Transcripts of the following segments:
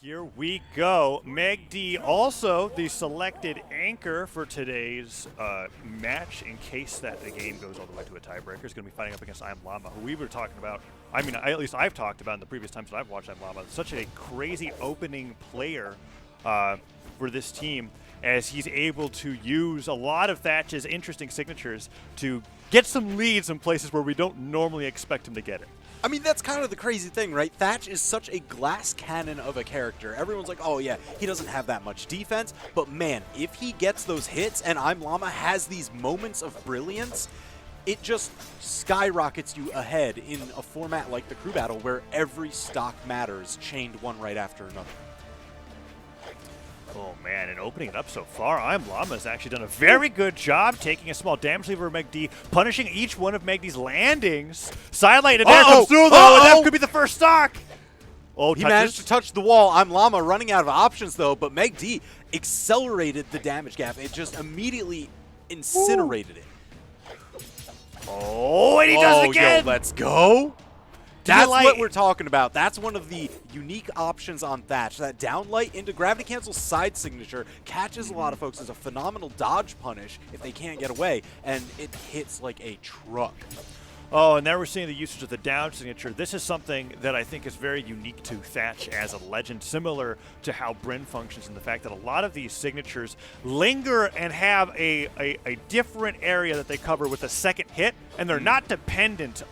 Here we go. megD also the selected anchor for today's match in case that the game goes all the way to a tiebreaker. Is going to be fighting up against ImLlama, who we were talking about. I mean, at least I've talked about in the previous times that I've watched ImLlama. Such a crazy opening player for this team, as he's able to use a lot of Thatch's interesting signatures to get some leads in places where we don't normally expect him to get it. I mean, that's kind of the crazy thing, right? Thatch is such a glass cannon of a character. Everyone's like, oh yeah, he doesn't have that much defense, but man, if he gets those hits and ImLlama has these moments of brilliance, it just skyrockets you ahead in a format like the crew battle where every stock matters, chained one right after another. Oh man, and opening it up so far, ImLlama has actually done a very good job taking a small damage lever of megD, punishing each one of megD's landings. Sidelight and there comes through though, and that could be the first stock. Oh, he managed to touch the wall. ImLlama running out of options though, but megD accelerated the damage gap. It just immediately incinerated it. Oh, and he does it again! Yo, let's go! That's what we're talking about. That's one of the unique options on Thatch. That downlight into gravity cancel side signature catches a lot of folks as a phenomenal dodge punish if they can't get away, and it hits like a truck. Oh, and now we're seeing the usage of the down signature. This is something that I think is very unique to Thatch as a legend, similar to how Brynn functions in the fact that a lot of these signatures linger and have a different area that they cover with a second hit, and they're not dependent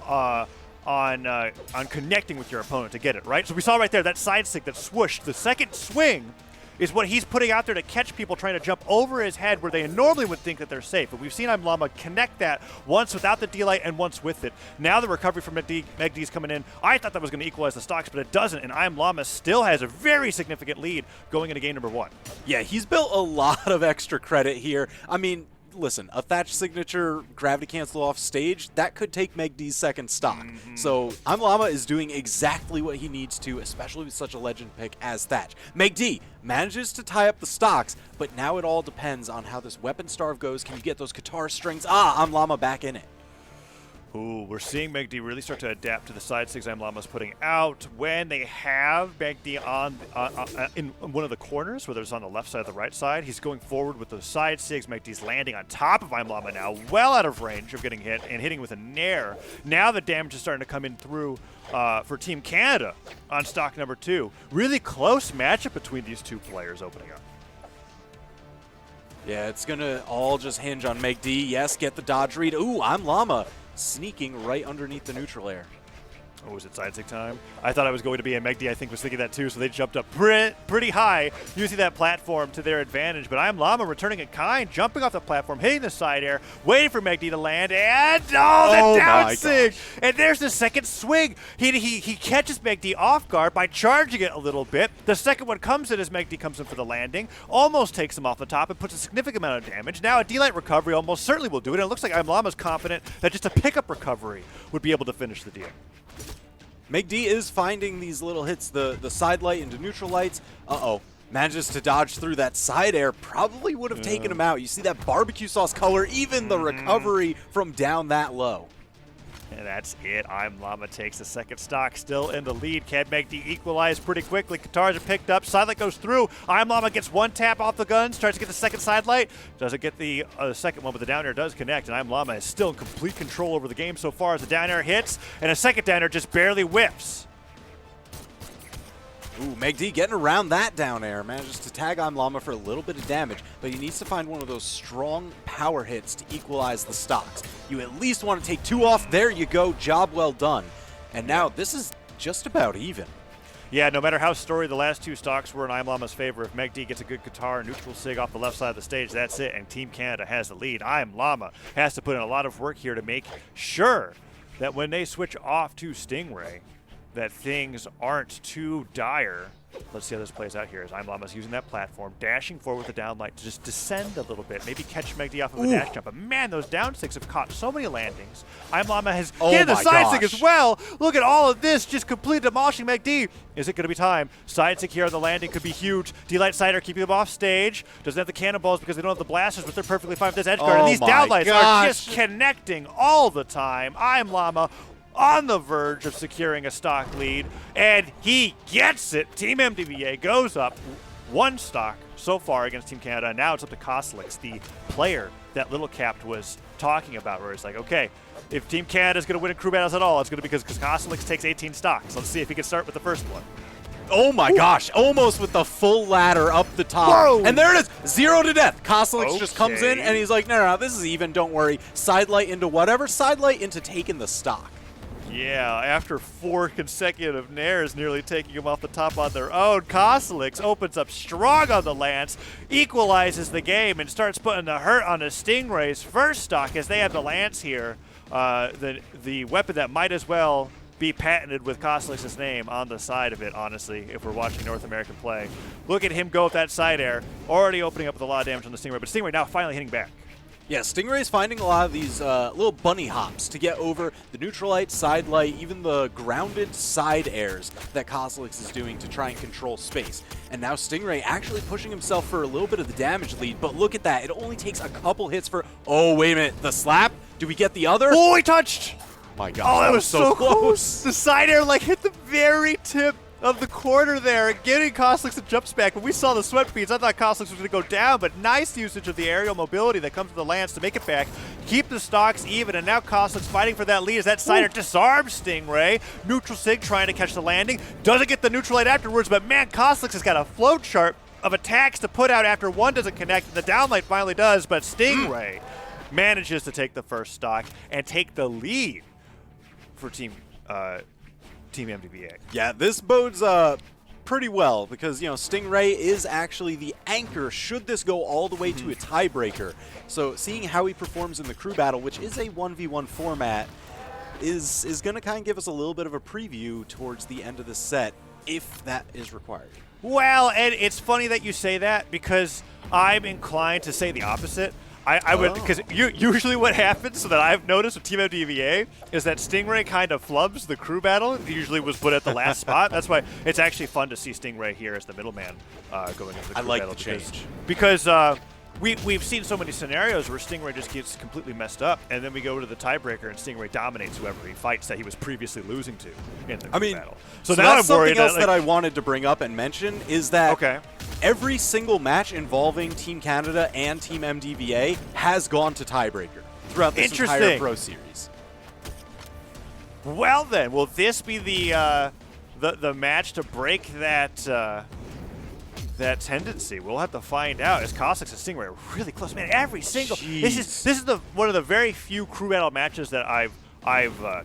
on connecting with your opponent to get it, right? So we saw right there that side stick that swooshed. The second swing is what he's putting out there to catch people trying to jump over his head where they normally would think that they're safe. But we've seen ImLlama connect that once without the D-Light and once with it. Now the recovery from megD's coming in. I thought that was going to equalize the stocks, but it doesn't, and ImLlama still has a very significant lead going into game number 1. Yeah, he's built a lot of extra credit here. I mean, listen, a Thatch signature gravity cancel off stage, that could take megD's second stock. So ImLlama is doing exactly what he needs to, especially with such a legend pick as Thatch. megD manages to tie up the stocks, but now it all depends on how this weapon starve goes. Can you get those guitar strings? ImLlama back in it. Ooh, we're seeing megD really start to adapt to the side sigs ImLlama's putting out when they have megD in one of the corners, whether it's on the left side or the right side. He's going forward with those side sigs. megD's landing on top of ImLlama now, well out of range of getting hit and hitting with a nair. Now the damage is starting to come in through for Team Canada on stock number 2. Really close matchup between these two players opening up. Yeah, it's going to all just hinge on megD. Yes, get the dodge read. Ooh, ImLlama sneaking right underneath the neutral air. Oh, was it side stick time? I thought I was going to be, and megD I think was thinking that too, so they jumped up pretty high using that platform to their advantage. But ImLlama returning in kind, jumping off the platform, hitting the side air, waiting for megD to land, and the down sig! And there's the second swing. He catches megD off guard by charging it a little bit. The second one comes in as megD comes in for the landing, almost takes him off the top and puts a significant amount of damage. Now a D-Light recovery almost certainly will do it, and it looks like ImLlama's confident that just a pickup recovery would be able to finish the deal. megD is finding these little hits, the side light into neutral lights. Manages to dodge through that side air. Probably would have taken him out. You see that barbecue sauce color, even the recovery from down that low. And that's it. ImLlama takes the second stock, still in the lead. Can megD equalize pretty quickly? Guitars are picked up. Sidelight goes through. ImLlama gets one tap off the guns, tries to get the second sidelight. Doesn't get the second one, but the down air does connect, and ImLlama is still in complete control over the game so far as the down air hits, and a second down air just barely whiffs. Ooh, megD getting around that down air. Manages to tag ImLlama for a little bit of damage, but he needs to find one of those strong power hits to equalize the stocks. You at least want to take 2 off. There you go. Job well done. And now this is just about even. Yeah, no matter how storied the last 2 stocks were in ImLlama's favor, if megD gets a good guitar and neutral sig off the left side of the stage, that's it, and Team Canada has the lead. ImLlama has to put in a lot of work here to make sure that when they switch off to Stingray, that things aren't too dire. Let's see how this plays out here as ImLlama's using that platform, dashing forward with the downlight to just descend a little bit, maybe catch megD off of a dash jump. But man, those down sticks have caught so many landings. ImLlama has hit the side stick as well. Look at all of this, just completely demolishing megD. Is it going to be time? Side stick here on the landing could be huge. D-Light Sider keeping them off stage. Doesn't have the cannonballs because they don't have the blasters, but they're perfectly fine with this edge guard. And these downlights are just connecting all the time. ImLlama on the verge of securing a stock lead, and he gets it. Team MDVA goes up 1 stock so far against Team Canada, and now it's up to Cosolix, the player that Lil Capped was talking about, where it's like, okay, if Team Canada is going to win in crew battles at all, it's going to be because Cosolix takes 18 stocks. Let's see if he can start with the first one. Oh my gosh, almost with the full ladder up the top. Whoa. And there it is, 0 to death. Cosolix just comes in and he's like, no, this is even, don't worry. Sidelight into whatever, sidelight into taking the stock. Yeah, after 4 consecutive nairs nearly taking him off the top on their own, Cosolix opens up strong on the Lance, equalizes the game, and starts putting the hurt on the Stingray's first stock as they have the Lance here, the weapon that might as well be patented with Cosolix's name on the side of it, honestly, if we're watching North American play. Look at him go with that side air, already opening up with a lot of damage on the Stingray, but Stingray now finally hitting back. Yeah, Stingray's finding a lot of these little bunny hops to get over the neutral light, side light, even the grounded side airs that Cosolix is doing to try and control space. And now Stingray actually pushing himself for a little bit of the damage lead, but look at that. It only takes a couple hits for... Oh, wait a minute. The slap? Do we get the other? Oh, he touched! My God, oh, that was so close. The side air like hit the very tip of the corner there, getting Cosolix a jumps back. When we saw the sweat beads, I thought Cosolix was going to go down, but nice usage of the aerial mobility that comes to the Lance to make it back, keep the stocks even, and now Cosolix fighting for that lead as that side air disarms Stingray. Neutral Sig trying to catch the landing, doesn't get the neutral light afterwards, but man, Cosolix has got a flow chart of attacks to put out after one doesn't connect, and the downlight finally does, but Stingray manages to take the first stock and take the lead for Team MDVA. Yeah, this bodes pretty well because, you know, Stingray is actually the anchor should this go all the way to a tiebreaker. So seeing how he performs in the crew battle, which is a 1v1 format, is going to kind of give us a little bit of a preview towards the end of the set, if that is required. Well, and it's funny that you say that because I'm inclined to say the opposite. I would, because usually what happens, so that I've noticed with Team MDVA, is that Stingray kind of flubs the crew battle. It usually was put at the last spot. That's why it's actually fun to see Stingray here as the middleman going into the crew battle. I like the change. Because we've seen so many scenarios where Stingray just gets completely messed up, and then we go to the tiebreaker and Stingray dominates whoever he fights that he was previously losing to in the crew battle. So now that's I'm worried something else that I wanted to bring up and mention is that every single match involving Team Canada and Team MDVA has gone to tiebreaker throughout this entire Pro Series. Well then, will this be the match to break that that tendency? We'll have to find out. As Cosolix and Stingray are really close, man. Every single this is one of the very few crew battle matches that I've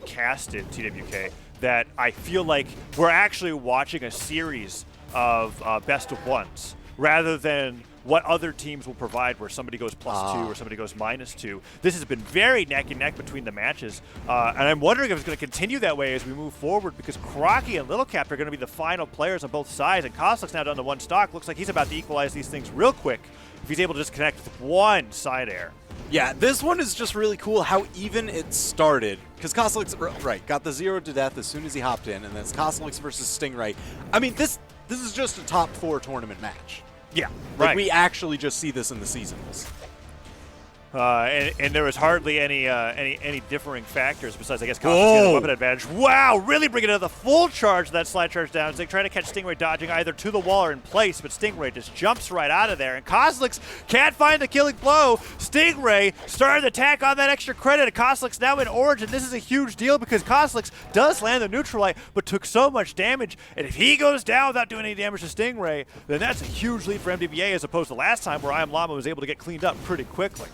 cast in TWK that I feel like we're actually watching a series of best of ones rather than what other teams will provide where somebody goes +2 or somebody goes -2. This has been very neck and neck between the matches, and I'm wondering if it's going to continue that way as we move forward because Crockie and Lil Capped are going to be the final players on both sides, and Cosolix now down to 1 stock. Looks like he's about to equalize these things real quick if he's able to just connect with 1 side air. Yeah, this one is just really cool how even it started. Because Cosolix, got the 0 to death as soon as he hopped in, and then it's Cosolix versus Stingray. I mean, this is just a top 4 tournament match. Yeah, like we actually just see this in the seasons. And there was hardly any differing factors besides, I guess, Cosolix's weapon advantage. Wow, really bringing it to the full charge of that slide charge down. Zig trying to catch Stingray dodging either to the wall or in place, but Stingray just jumps right out of there. And Cosolix can't find the killing blow. Stingray started the attack on that extra credit. And Cosolix now in Origin. This is a huge deal because Cosolix does land the neutral light, but took so much damage. And if he goes down without doing any damage to Stingray, then that's a huge lead for MDVA as opposed to last time where ImLlama was able to get cleaned up pretty quickly.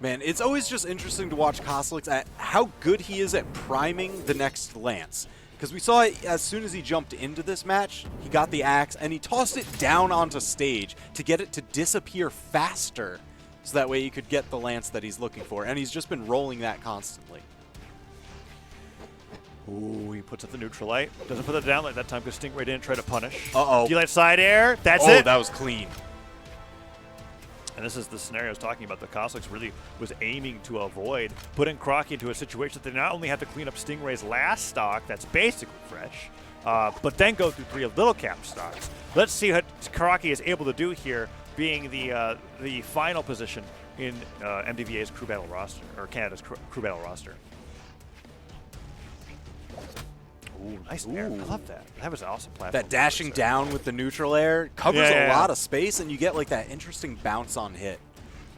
Man, it's always just interesting to watch Cosolix at how good he is at priming the next Lance. Because we saw it as soon as he jumped into this match, he got the axe and he tossed it down onto stage to get it to disappear faster. So that way he could get the Lance that he's looking for. And he's just been rolling that constantly. Ooh, he puts up the neutral light. Doesn't put the down light that time because Stingray didn't try to punish. Uh-oh. D-light side air. That's it. Oh, that was clean. And this is the scenario I was talking about. The Cosolix really was aiming to avoid putting Crockie into a situation that they not only have to clean up Stingray's last stock, that's basically fresh, but then go through 3 of Lil Capped stocks. Let's see what Crockie is able to do here, being the final position in MDVA's crew battle roster, or Canada's crew battle roster. Ooh, nice air. I love that. That was an awesome platform. That dashing down with the neutral air covers a lot of space, and you get like that interesting bounce on hit.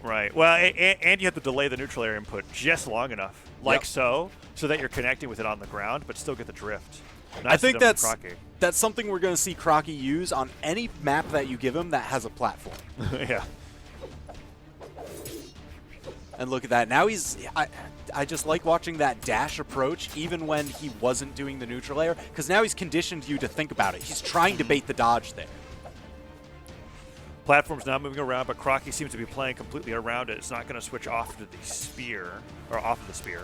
Right. Well, and you have to delay the neutral air input just long enough, like so that you're connecting with it on the ground, but still get the drift. Nice. I think that's something we're going to see Crockie use on any map that you give him that has a platform. Yeah. And look at that. Now he's... I just like watching that dash approach, even when he wasn't doing the neutral air, because now he's conditioned you to think about it. He's trying to bait the dodge there. Platform's not moving around, but Crockie seems to be playing completely around it. It's not going to switch off to the spear, or off of the spear.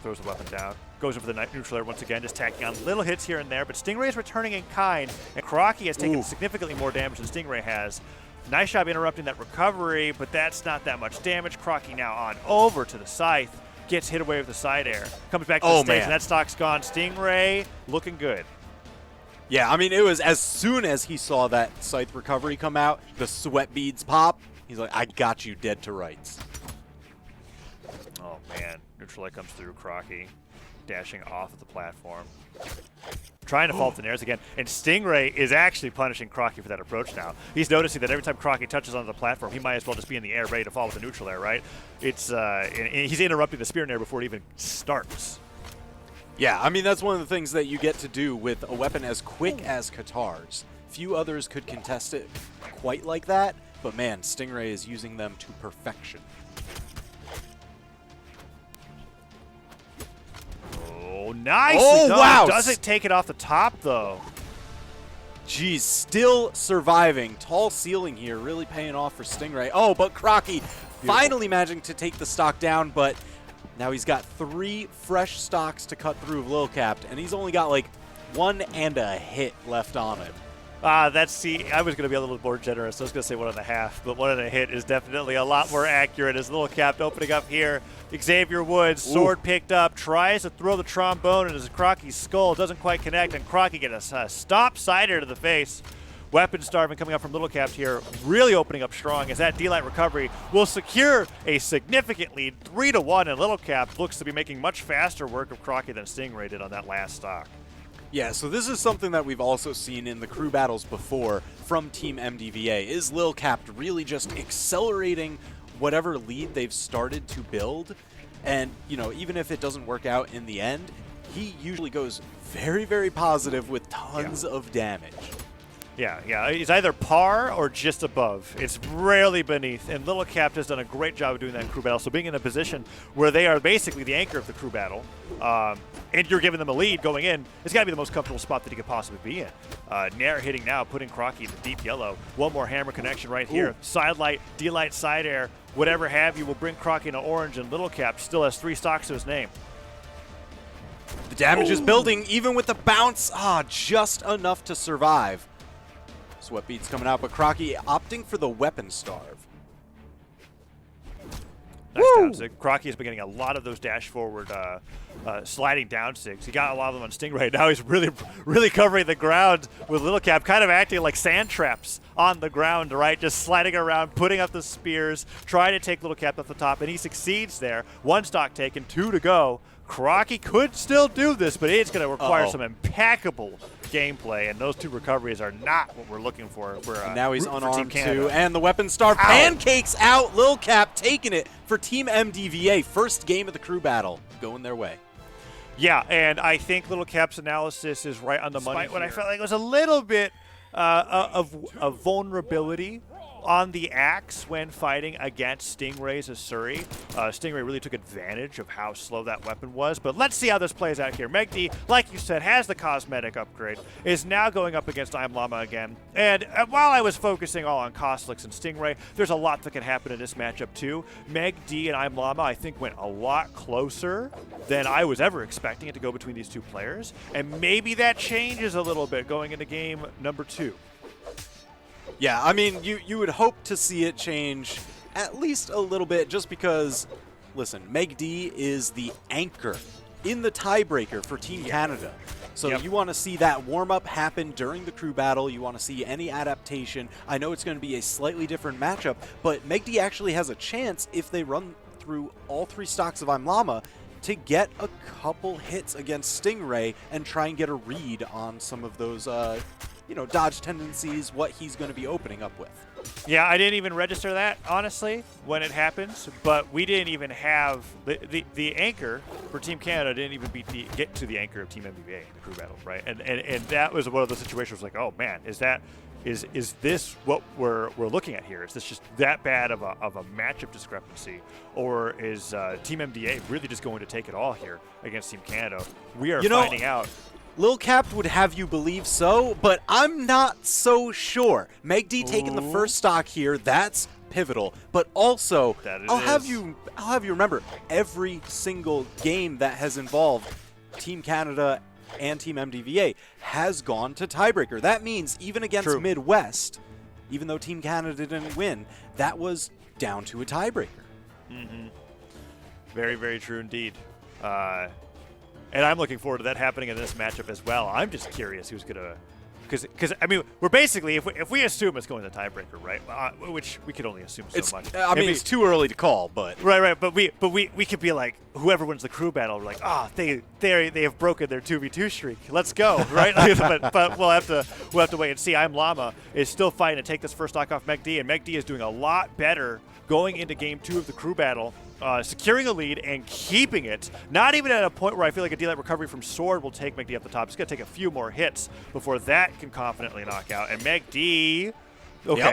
Throws the weapon down. Goes over the neutral air once again, just tacking on little hits here and there, but Stingray's returning in kind, and Crockie has taken significantly more damage than Stingray has. Nice job interrupting that recovery, but that's not that much damage. Crockie now on over to the scythe. Gets hit away with the side air. Comes back to the stage, and that stock's gone. Stingray looking good. Yeah, I mean, it was as soon as he saw that scythe recovery come out, the sweat beads pop. He's like, I got you dead to rights. Oh, man. Neutral air comes through. Crockie dashing off of the platform. Trying to fall to nairs again. And Stingray is actually punishing Crockie for that approach now. He's noticing that every time Crockie touches onto the platform, he might as well just be in the air ready to fall with the neutral air, right? It's and he's interrupting the spear nair before it even starts. Yeah, I mean, that's one of the things that you get to do with a weapon as quick as Qatar's. Few others could contest it quite like that, but man, Stingray is using them to perfection. Oh, nicely done. Wow! Doesn't take it off the top, though. Geez, still surviving. Tall ceiling here, really paying off for Stingray. Oh, but Crockie finally managing to take the stock down, but now he's got 3 fresh stocks to cut through of Lil Capped, and he's only got like 1 and a hit left on him. I was going to be a little more generous. I was going to say 1.5, but 1 and a hit is definitely a lot more accurate. As Lil Capped opening up here, Xavier Woods, sword picked up, tries to throw the trombone into Crockie's skull, doesn't quite connect, and Crockie gets a stop sider to the face. Weapon starving coming up from Lil Capped here, really opening up strong as that D-Light recovery will secure a significant lead, 3-1, and Lil Capped looks to be making much faster work of Crockie than Stingray did on that last stock. Yeah, so this is something that we've also seen in the crew battles before from Team MDVA, is Lil Capped really just accelerating whatever lead they've started to build. And, you know, even if it doesn't work out in the end, he usually goes very, very positive with tons of damage. Yeah, he's either par or just above. It's rarely beneath, and Lil Capped has done a great job of doing that in crew battle. So being in a position where they are basically the anchor of the crew battle, and you're giving them a lead going in, it's got to be the most comfortable spot that he could possibly be in. Nair hitting now, putting Crockie in the deep yellow. One more hammer connection right here. Side light, D-Light, side air, whatever have you will bring Crockie into orange, and Lil Capped still has 3 stocks to his name. The damage is building, even with the bounce. Just enough to survive. Sweat beads coming out, but Crockie opting for the weapon starve. Nice down sig. Crockie has been getting a lot of those dash forward sliding down sigs. He got a lot of them on Stingray. Now he's really covering the ground with Lil Capped, kind of acting like sand traps on the ground, right? Just sliding around, putting up the spears, trying to take Lil Capped off the top, and he succeeds there. 1 stock taken, 2 to go. Crockie could still do this, but it's going to require some impeccable gameplay, and those 2 recoveries are not what we're looking for. Now he's unarmed too, and the weapon star pancakes out. Lil Capped taking it for Team MDVA. First game of the crew battle going their way. Yeah, and I think Lil Capped's analysis is right on the money. What I felt like was a little bit of vulnerability on the axe when fighting against Stingray's Asuri. Stingray really took advantage of how slow that weapon was, but let's see how this plays out here. megD, like you said, has the cosmetic upgrade, is now going up against ImLlama again, and while I was focusing all on Cosolix and Stingray, there's a lot that can happen in this matchup too. megD and ImLlama, I think, went a lot closer than I was ever expecting it to go between these 2 players, and maybe that changes a little bit going into game number 2. Yeah, I mean, you would hope to see it change at least a little bit just because, listen, megD is the anchor in the tiebreaker for Team Canada. So you want to see that warm-up happen during the crew battle. You want to see any adaptation. I know it's going to be a slightly different matchup, but megD actually has a chance if they run through all 3 stocks of ImLlama to get a couple hits against Stingray and try and get a read on some of those, dodge tendencies, what he's going to be opening up with. Yeah, I didn't even register that, honestly, when it happens, but we didn't even have the anchor for Team Canada didn't even get to the anchor of Team MDVA in the crew battle, right? And that was one of those situations like, oh man, is this what we're looking at here? Is this just that bad of a matchup discrepancy, or is Team MDA really just going to take it all here against Team Canada? We are finding out. Lil Capped would have you believe so, but I'm not so sure. megD taking the first stock here, that's pivotal. But also, I'll have you remember every single game that has involved Team Canada and Team MDVA has gone to tiebreaker. That means even against Midwest, even though Team Canada didn't win, that was down to a tiebreaker. Mm-hmm. Very, very true indeed. And I'm looking forward to that happening in this matchup as well. I'm just curious who's going to... Because I mean, we're basically, if we assume it's going to tiebreaker, right? Which we could only assume so much. I mean, it's too early to call, but... Right. But we could be like, whoever wins the crew battle, we're like, they have broken their 2v2 streak. Let's go, right? but we'll have to wait and see. ImLlama is still fighting to take this first stock off megD, and megD is doing a lot better going into game 2 of the crew battle. Securing a lead and keeping it, not even at a point where I feel like a D-Light recovery from Sword will take megD up the top. It's going to take a few more hits before that can confidently knock out. And megD,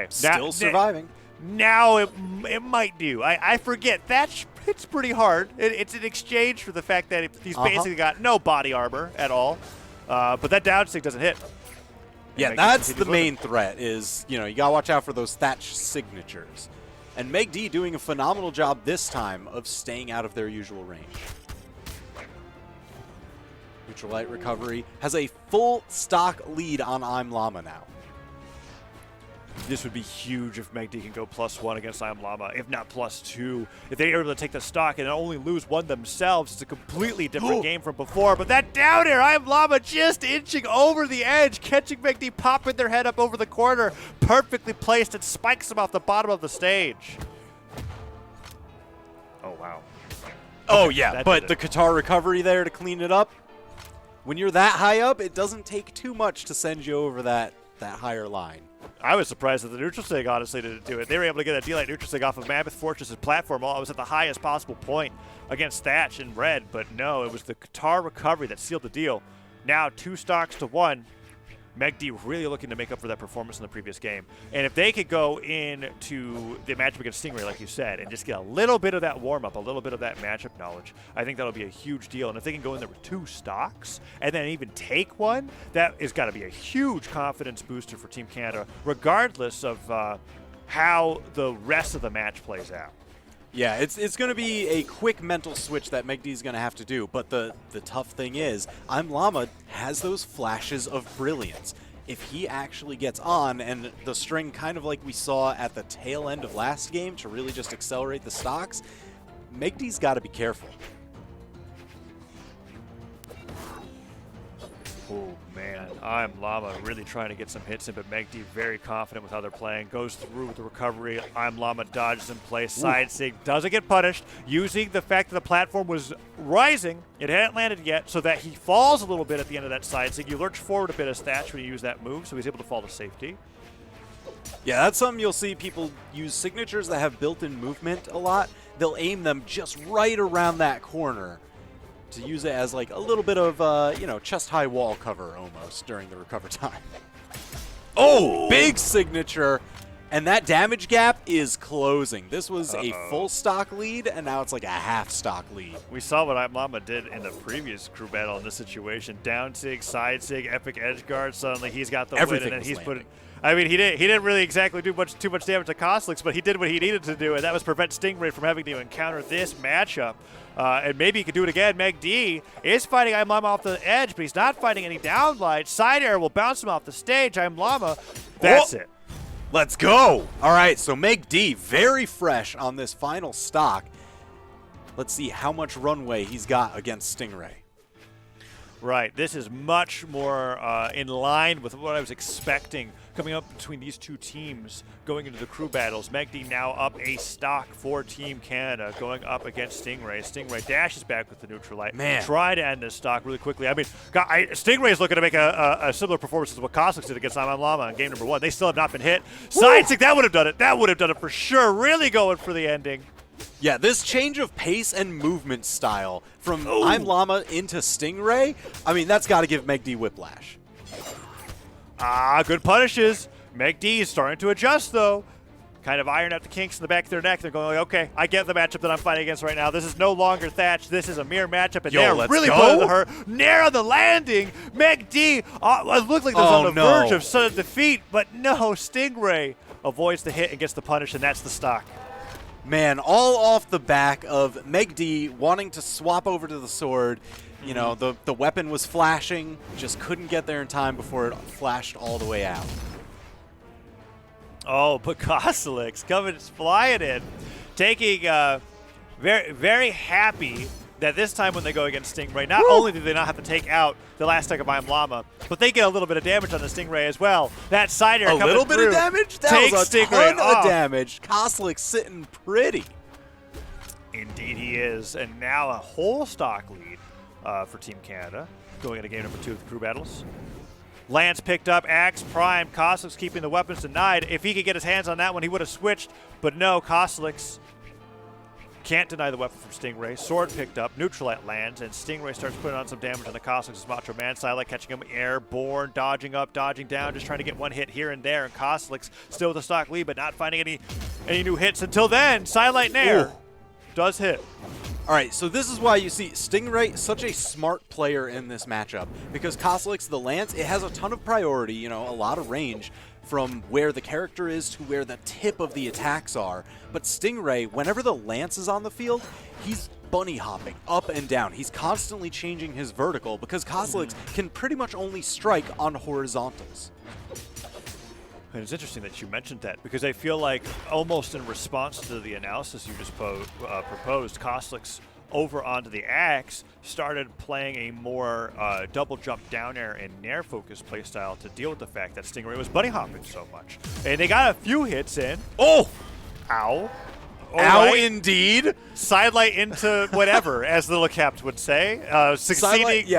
still surviving. Now it might do. I forget. That hits pretty hard. It's an exchange for the fact that he's basically got no body armor at all. But that down stick doesn't hit. Yeah, that's the main threat is, you got to watch out for those Thatch signatures. And megD doing a phenomenal job this time of staying out of their usual range. Neutral light recovery has a full stock lead on ImLlama now. This would be huge if megD can go +1 against ImLlama, if not +2. If they are able to take the stock and only lose one themselves, it's a completely different game from before. But that down air, ImLlama just inching over the edge, catching megD popping their head up over the corner, perfectly placed, and spikes them off the bottom of the stage. Oh, wow. Oh, yeah, but the Qatar recovery there to clean it up. When you're that high up, it doesn't take too much to send you over that higher line. I was surprised that the neutral sig honestly didn't do it. They were able to get that D-Light neutral sig off of Mammoth Fortress's platform while it was at the highest possible point against Thatch in red, but no, it was the Qatar recovery that sealed the deal. Now 2 stocks to 1. megD really looking to make up for that performance in the previous game. And if they could go into the matchup against Stingray, like you said, and just get a little bit of that warm-up, a little bit of that matchup knowledge, I think that'll be a huge deal. And if they can go in there with 2 stocks and then even take one, that has got to be a huge confidence booster for Team Canada, regardless of how the rest of the match plays out. Yeah, it's going to be a quick mental switch that megD is going to have to do, but the tough thing is, ImLlama has those flashes of brilliance. If he actually gets on, and the string kind of like we saw at the tail end of last game to really just accelerate the stocks, megD's got to be careful. Oh, man. ImLlama really trying to get some hits in, but megD very confident with how they're playing. Goes through with the recovery. ImLlama dodges in place. Side sig doesn't get punished, using the fact that the platform was rising. It hadn't landed yet, so that he falls a little bit at the end of that side sig. You lurch forward a bit as Thatch when you use that move, so he's able to fall to safety. Yeah, that's something you'll see people use signatures that have built-in movement a lot. They'll aim them just right around that corner to use it as like a little bit of, chest-high wall cover almost during the recover time. Oh, big signature. And that damage gap is closing. This was a full stock lead, and now it's like a half stock lead. We saw what ImLlama did in the previous crew battle in this situation. Down sig, side sig, epic edge guard. Suddenly he's got the win, and then he's put it. I mean, he didn't really exactly do too much damage to Cosolix, but he did what he needed to do, and that was prevent Stingray from having to encounter this matchup. And maybe he could do it again. megD is fighting ImLlama off the edge, but he's not fighting any downlight. Side air will bounce him off the stage. ImLlama, that's it. Let's go. All right, so megD very fresh on this final stock. Let's see how much runway he's got against Stingray. Right. This is much more in line with what I was expecting coming up between these two teams going into the crew battles. megD now up a stock for Team Canada going up against Stingray. Stingray dashes back with the neutral light. Man. Try to end this stock really quickly. I mean, Stingray is looking to make a similar performance to what Cosolix did against ImLlama in game number 1. They still have not been hit. Side stick, that would have done it. That would have done it for sure. Really going for the ending. Yeah, this change of pace and movement style from ImLlama into Stingray, I mean, that's got to give megD whiplash. Good punishes. megD is starting to adjust, though. Kind of iron out the kinks in the back of their neck. They're going, like, okay, I get the matchup that I'm fighting against right now. This is no longer Thatch. This is a mere matchup, and they're really putting her near the landing. megD looked like they was on the verge of sudden defeat, but no, Stingray avoids the hit and gets the punish, and that's the stock. Man, all off the back of megD wanting to swap over to the sword. You know, the weapon was flashing, just couldn't get there in time before it flashed all the way out. Oh, but Cosolix coming, flying in, taking very, very happy that this time when they go against Stingray, not only do they not have to take out the last stack of ImLlama, but they get a little bit of damage on the Stingray as well. That side air coming A little bit through of damage? That was a Stingray ton of damage. Cosolix sitting pretty. Indeed he is. And now a whole stock lead for Team Canada going into game number 2 of the crew battles. Lance picked up, Axe prime, Cosolix keeping the weapons denied. If he could get his hands on that one, he would have switched, but no, Cosolix can't deny the weapon from Stingray. Sword picked up, neutral light lands, and Stingray starts putting on some damage on the Cosolix's Macho Man. Silent catching him airborne, dodging up, dodging down, just trying to get one hit here and there, and Cosolix still with a stock lead, but not finding any new hits until then. Silent Nair does hit. All right, so this is why you see Stingray such a smart player in this matchup, because Cosolix, the lance, it has a ton of priority, you know, a lot of range from where the character is to where the tip of the attacks are. But Stingray, whenever the lance is on the field, he's bunny hopping up and down. He's constantly changing his vertical because Cosolix can pretty much only strike on horizontals. And it's interesting that you mentioned that because I feel like almost in response to the analysis you just proposed, Cosolix over onto the Axe started playing a more double jump down air and nair focused playstyle to deal with the fact that Stingray was bunny hopping so much. And they got a few hits in. Oh! Ow. All Ow, right. Indeed. Sidelight into whatever, as Lil Capped would say. Succeeding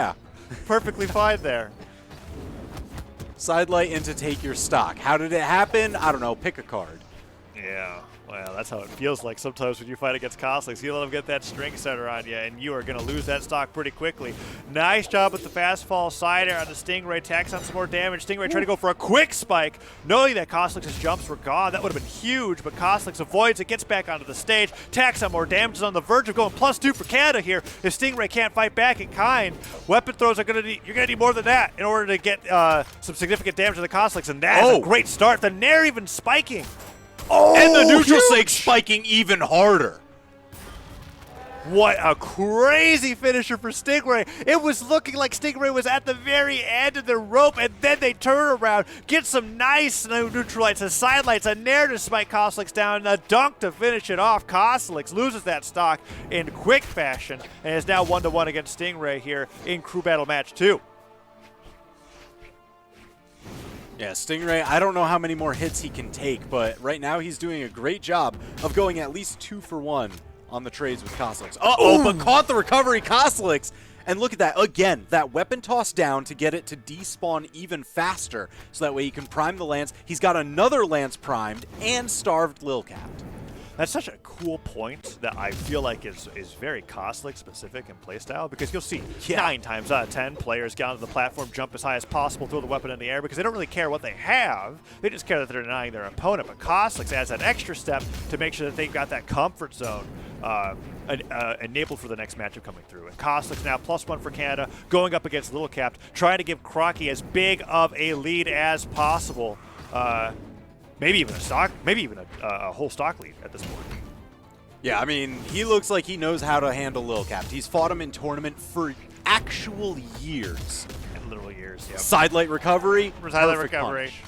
perfectly fine there. Sidelight into take your stock. How did it happen? I don't know. Pick a card. Yeah. Well, that's how it feels like sometimes when you fight against Cosolix. You let them get that string center on you, and you are going to lose that stock pretty quickly. Nice job with the fast fall side air on the Stingray. Tacks on some more damage. Stingray trying to go for a quick spike, knowing that Cosolix's jumps were gone. That would have been huge, but Cosolix avoids it, gets back onto the stage. Tacks on more damage, is on the verge of going +2 for Canada here. If Stingray can't fight back in kind, weapon throws are going to need, you're going to need more than that in order to get some significant damage to the Cosolix, and that is a great start. The nair even spiking. Oh, and the neutral sake spiking even harder. What a crazy finisher for Stingray. It was looking like Stingray was at the very end of the rope, and then they turn around, get some nice neutral lights, a side lights, a nair to spike Cosolix down, and a dunk to finish it off. Cosolix loses that stock in quick fashion, and is now 1-1 against Stingray here in Crew Battle Match 2. Yeah, Stingray, I don't know how many more hits he can take, but right now he's doing a great job of going at least 2 for 1 on the trades with Cosolix. Uh-oh, but caught the recovery, Cosolix. And look at that, again, that weapon toss down to get it to despawn even faster, so that way he can prime the lance. He's got another lance primed and starved Lil Capped. That's such a cool point that I feel like is very Cosolix specific in playstyle, because you'll see 9 times out of 10 players get onto the platform, jump as high as possible, throw the weapon in the air, because they don't really care what they have. They just care that they're denying their opponent. But Cosolix adds that extra step to make sure that they've got that comfort zone enabled for the next matchup coming through. And Cosolix now +1 for Canada, going up against Lil Capped, trying to give Crockie as big of a lead as possible. Maybe even a stock, maybe even a whole stock lead at this point. Yeah, I mean, he looks like he knows how to handle Lil Capped. He's fought him in tournament for actual years. And literal years, yeah. Sidelight recovery. Sidelight recovery. Punch.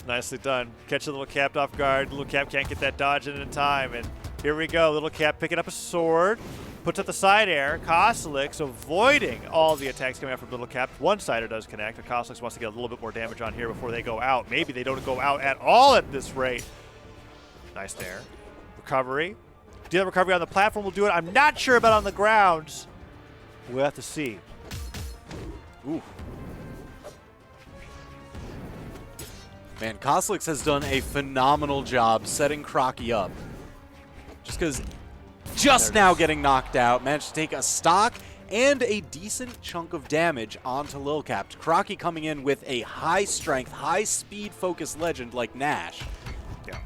Nicely done. Catch the Lil Capped off guard. Lil Capped can't get that dodge in time. And here we go. Lil Capped picking up a sword. Puts up the side air. Cosolix avoiding all the attacks coming out from Lil Capped. One sider does connect. Cosolix wants to get a little bit more damage on here before they go out. Maybe they don't go out at all at this rate. Nice there. Recovery. Do the recovery on the platform will do it. I'm not sure about on the ground. We'll have to see. Ooh. Man, Cosolix has done a phenomenal job setting Crockie up. Just because just now getting knocked out, managed to take a stock and a decent chunk of damage onto Lil Capped. Crockie coming in with a high-strength, high-speed focused legend like Nash. Yeah.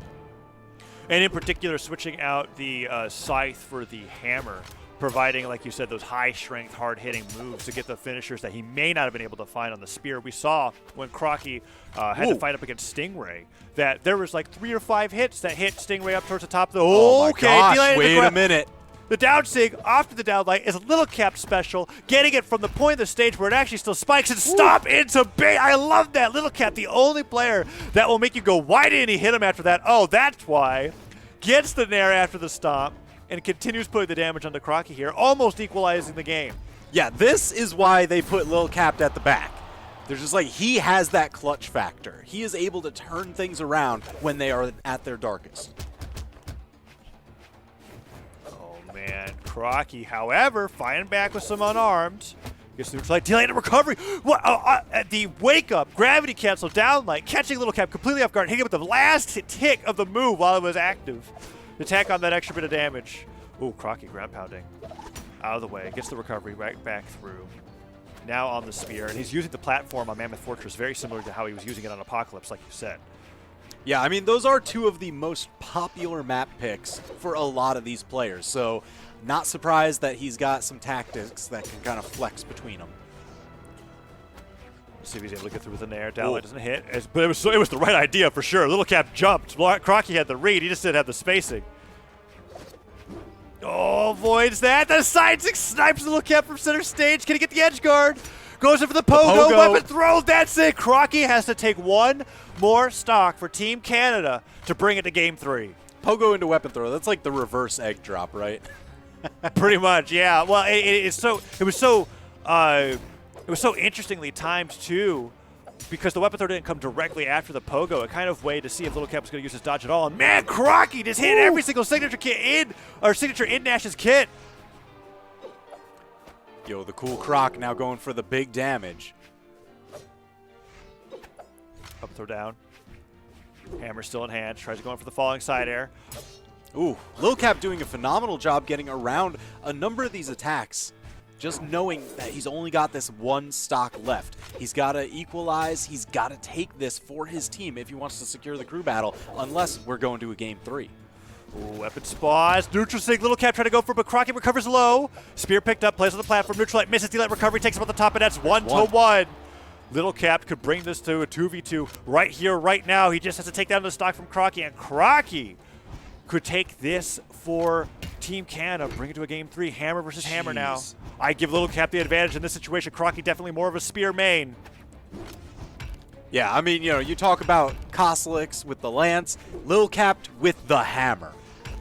And in particular, switching out the Scythe for the Hammer, providing, like you said, those high-strength, hard-hitting moves to get the finishers that he may not have been able to find on the Spear. We saw when Crockie had to fight up against Stingray that there was like 3 or 5 hits that hit Stingray up towards the top of the... Oh my gosh, wait a minute. The down sig off to the down light is a Lil Capped special, getting it from the point of the stage where it actually still spikes and stop into bait. I love that. Lil Capped, the only player that will make you go, why didn't he hit him after that? Oh, that's why. Gets the nair after the stomp and continues putting the damage onto Crockie here, almost equalizing the game. Yeah, this is why they put Lil Capped at the back. They're just like, he has that clutch factor. He is able to turn things around when they are at their darkest. Oh, man. Crockie, however, fighting back with some unarmed. Gets the neutral light, delayed a recovery. What? At the wake-up, gravity cancel, down light, catching Lil Capped completely off guard, hitting him with the last tick of the move while it was active. The attack on that extra bit of damage. Ooh, Crockie ground pounding. Out of the way, gets the recovery right back through. Now on the Spear, and he's using the platform on Mammoth Fortress very similar to how he was using it on Apocalypse, like you said. Yeah, I mean, those are two of the most popular map picks for a lot of these players, so not surprised that he's got some tactics that can kind of flex between them. Let's see if he's able to get through with an air. Downlight doesn't hit, but it was the right idea for sure. Lil Capped jumped. Crockie had the read, he just didn't have the spacing. Oh, avoids that. The side six snipes Lil Capped from center stage. Can he get the edge guard? Goes in for the pogo. Weapon throw. That's it. Crockie has to take one more stock for Team Canada to bring it to Game 3. Pogo into weapon throw. That's like the reverse egg drop, right? Pretty much, yeah. Well, it was so interestingly timed too, because the weapon throw didn't come directly after the pogo. It kind of waited to see if Lil Capped was going to use his dodge at all. And man, Crockie just hit every single signature in Nash's kit. Yo, the cool Croc now going for the big damage. Up throw down. Hammer still in hand. Tries to go in for the falling side air. Ooh, Lil Capped doing a phenomenal job getting around a number of these attacks. Just knowing that he's only got this one stock left. He's got to equalize. He's got to take this for his team if he wants to secure the crew battle, unless we're going to a Game 3. Ooh, weapon spawns. Neutral sig. Lil Capped trying to go for it, but Crockie recovers low. Spear picked up, plays on the platform. Neutral light misses. D-light recovery takes him on the top, and that's 1-1. Lil Capped could bring this to a 2v2 right here, right now. He just has to take down the stock from Crockie, and Crockie could take this for Team Canada, bring it to a Game 3. Hammer versus Hammer now. I give Lil Capped the advantage in this situation. Crockie definitely more of a Spear main. Yeah, I mean, you know, you talk about Cosolix with the Lance, Lil Capped with the Hammer.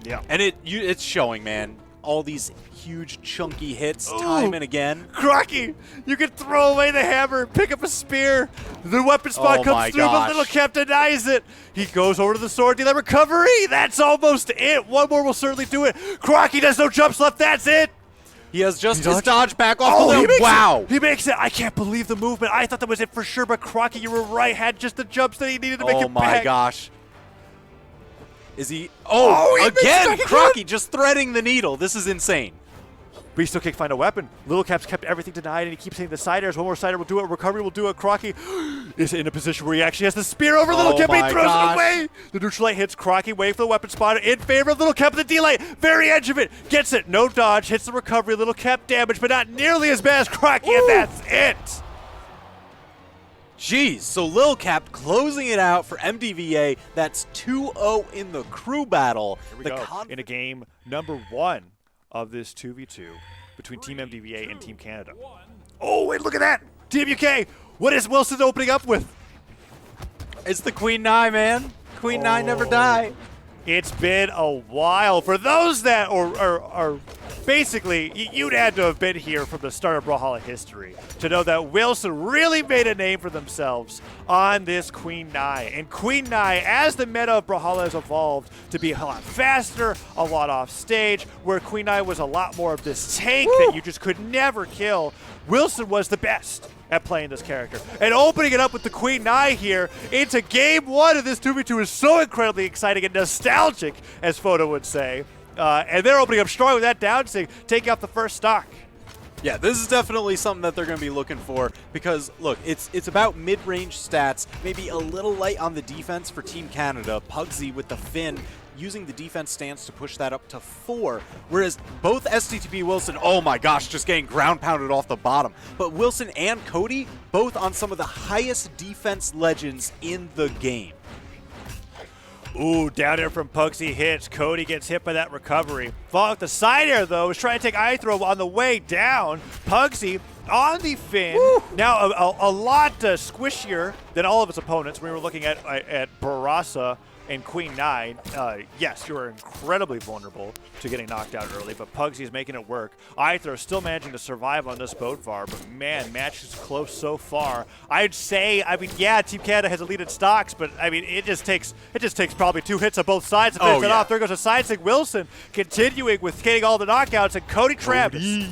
Yeah. And it's showing, man. All these huge, chunky hits time and again. Crockie, you can throw away the hammer, pick up a spear. The weapon spot comes through, but Lil Capped denies it. He goes over to the sword, dealer recovery. That's almost it. One more will certainly do it. Crockie does no jumps left. That's it. He has just his dodge back off the limb. Wow. He makes it. I can't believe the movement. I thought that was it for sure, but Crockie, you were right, had just the jumps that he needed to make it back. Oh my gosh. Is he? Oh, again! Crockie just threading the needle. This is insane. But he still can't find a weapon. Lil Capped's kept everything denied, and he keeps hitting the side airs. One more side air will do it. Recovery will do it. Crockie is in a position where he actually has the spear over Lil Capped. He throws it away. The neutral light hits Crockie. Wait for the weapon spotter in favor of Lil Capped. The D-light, very edge of it. Gets it. No dodge. Hits the recovery. Lil Capped damage, but not nearly as bad as Crockie, and that's it. Jeez, so Lil Capped closing it out for MDVA. That's 2-0 in the crew battle. Here we go. In a game number 1 of this 2v2 between Team MDVA and Team Canada. Oh, wait, look at that. TWK, what is Wilson opening up with? It's the Queen Nai, man. Queen Nai never die. It's been a while. For those that are basically, you'd had to have been here from the start of Brawlhalla history to know that Wilson really made a name for themselves on this Queen Nai. And Queen Nai, as the meta of Brawlhalla has evolved to be a lot faster, a lot off stage, where Queen Nai was a lot more of this tank that you just could never kill, Wilson was the best at playing this character. And opening it up with the Queen Nai here into game 1 of this 2v2 is so incredibly exciting and nostalgic, as Photo would say. And they're opening up strong with that down sig, taking off the first stock. Yeah, this is definitely something that they're going to be looking for because, look, it's about mid-range stats, maybe a little light on the defense for Team Canada. Pugsyxd with the Finn using the defense stance to push that up to 4, whereas both STTP Wilson, oh my gosh, just getting ground pounded off the bottom. But Wilson and Cody, both on some of the highest defense legends in the game. Ooh, down air from Pugsyxd hits. Cody gets hit by that recovery. Falling with the side air, though, is trying to take iThrowow on the way down. Pugsyxd on the Finn. Woo! Now a lot squishier than all of its opponents. We were looking at Barasa and Queen Nai. Yes, you are incredibly vulnerable to getting knocked out early, but Pugsyxd is making it work. iThrowow still managing to survive on this boat VAR, but man, match is close so far. I'd say, I mean, yeah, Team Canada has elite stocks, but I mean, it just takes probably 2 hits on both sides to finish it off. There goes a side sig. Wilson continuing with getting all the knockouts, and Cody Travis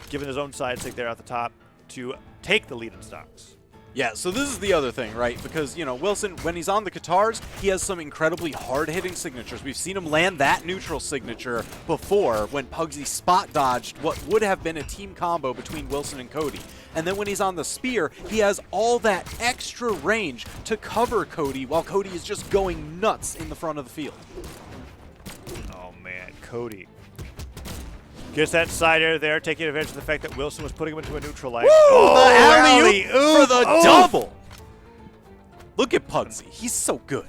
giving his own side sig there at the top to take the lead in stocks. Yeah, so this is the other thing, right? Because, you know, Wilson, when he's on the Katars, he has some incredibly hard-hitting signatures. We've seen him land that neutral signature before when Pugsyxd spot dodged what would have been a team combo between Wilson and Cody. And then when he's on the spear, he has all that extra range to cover Cody while Cody is just going nuts in the front of the field. Oh, man, Cody gets that side air there, taking advantage of the fact that Wilson was putting him into a neutral light. Oh, the alley-oop for the double. Look at Pugsyxd. He's so good.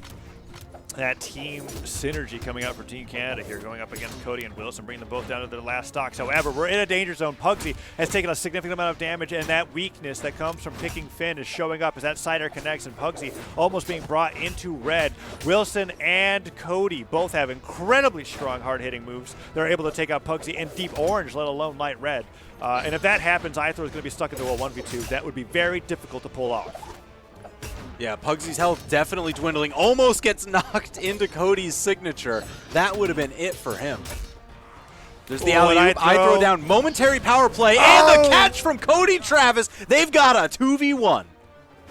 That team synergy coming out for Team Canada here, going up against Cody and Wilson, bringing them both down to their last stocks. However, we're in a danger zone. Pugsyxd has taken a significant amount of damage, and that weakness that comes from picking Finn is showing up as that side air connects, and Pugsyxd almost being brought into red. Wilson and Cody both have incredibly strong, hard-hitting moves. They're able to take out Pugsyxd in deep orange, let alone light red. And if that happens, iThrowow is going to be stuck into a 1v2. That would be very difficult to pull off. Yeah, Pugsyxd's health definitely dwindling. Almost gets knocked into Cody's signature. That would have been it for him. There's the alley-oop. iThrowow down. Momentary power play. And the catch from Cody Travis. They've got a 2v1.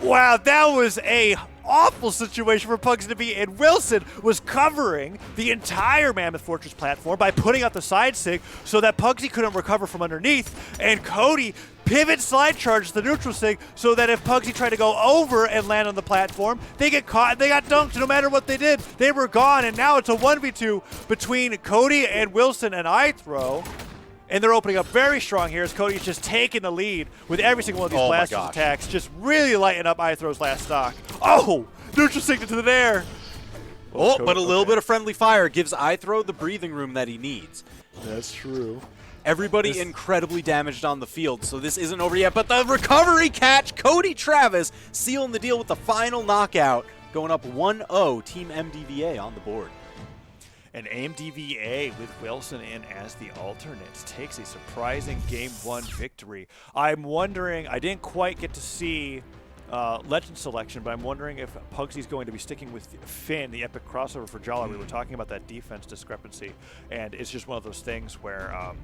Wow, that was a awful situation for Pugsyxd to be in. Wilson was covering the entire Mammoth Fortress platform by putting out the side sig so that Pugsyxd couldn't recover from underneath, and Cody pivot slide charges the neutral sig so that if Pugsyxd tried to go over and land on the platform, they get caught and they got dunked no matter what they did. They were gone, and now it's a 1v2 between Cody and Wilson and iThrowow. And they're opening up very strong here as Cody's just taking the lead with every single one of these blast attacks, just really lighting up iThrowow's last stock. Oh, neutral signet to the air. Oh, but a little bit of friendly fire gives iThrowow the breathing room that he needs. That's true. Everybody incredibly damaged on the field, so this isn't over yet. But the recovery catch, Cody Travis sealing the deal with the final knockout, going up 1-0, Team MDVA on the board. And MDVA with Wilson in as the alternates takes a surprising Game 1 victory. I'm wondering, I didn't quite get to see Legend selection, but I'm wondering if Pugsyxd's going to be sticking with Finn, the epic crossover for Jala. We were talking about that defense discrepancy, and it's just one of those things where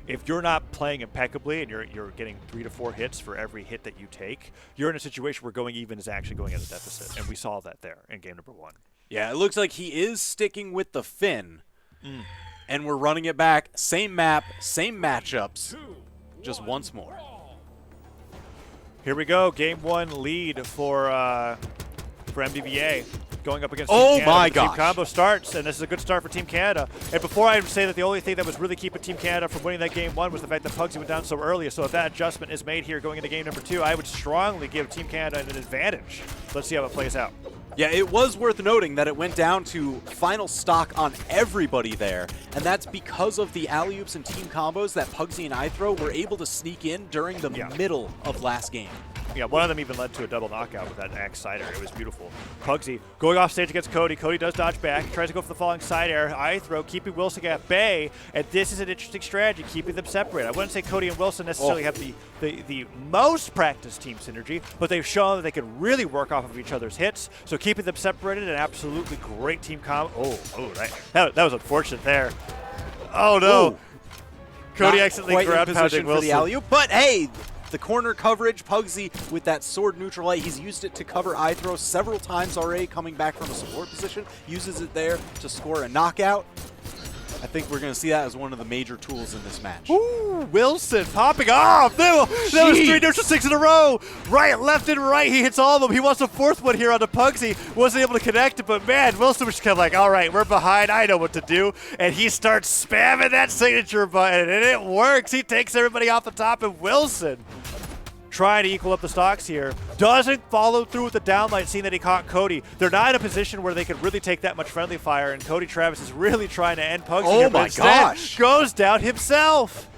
if you're not playing impeccably and you're getting 3 to 4 hits for every hit that you take, you're in a situation where going even is actually going at a deficit, and we saw that there in game number 1. Yeah, it looks like he is sticking with the Finn, and we're running it back. Same map, same matchups, just once more. Here we go, game 1 lead for MDVA. Going up against Team Canada. Oh my gosh. Team combo starts, and this is a good start for Team Canada. And before I say that the only thing that was really keeping Team Canada from winning that game 1 was the fact that Pugsyxd went down so early. So if that adjustment is made here going into game number 2, I would strongly give Team Canada an advantage. Let's see how it plays out. Yeah, it was worth noting that it went down to final stock on everybody there, and that's because of the alley-oops and team combos that Pugsyxd and iThrowow were able to sneak in during the middle of last game. Yeah, one of them even led to a double knockout with that axe side air. It was beautiful. Pugsyxd going off stage against Cody. Cody does dodge back. He tries to go for the falling side air. iThrowow keeping Wilson at bay. And this is an interesting strategy, keeping them separated. I wouldn't say Cody and Wilson necessarily have the most practiced team synergy, but they've shown that they can really work off of each other's hits. So keeping them separated, an absolutely great team combo. That was unfortunate there. Oh, no. Ooh. Cody Not accidentally quite in ground position pounding for Wilson. the alley-oop, but hey, the corner coverage, Pugsyxd with that sword neutral light, he's used it to cover iThrowow several times already, coming back from a support position, uses it there to score a knockout. I think we're going to see that as one of the major tools in this match. Ooh, Wilson popping off. That was 3 neutral 6 in a row. Right, left, and right. He hits all of them. He wants a 4th one here on the Pugsyxd. Wasn't able to connect it, but man, Wilson was just kind of like, all right, we're behind. I know what to do. And he starts spamming that signature button, and it works. He takes everybody off the top, and Wilson trying to equal up the stocks here. Doesn't follow through with the downlight, seeing that he caught Cody. They're not in a position where they could really take that much friendly fire, and Cody Travis is really trying to end Pugsyxd here, but instead goes down himself.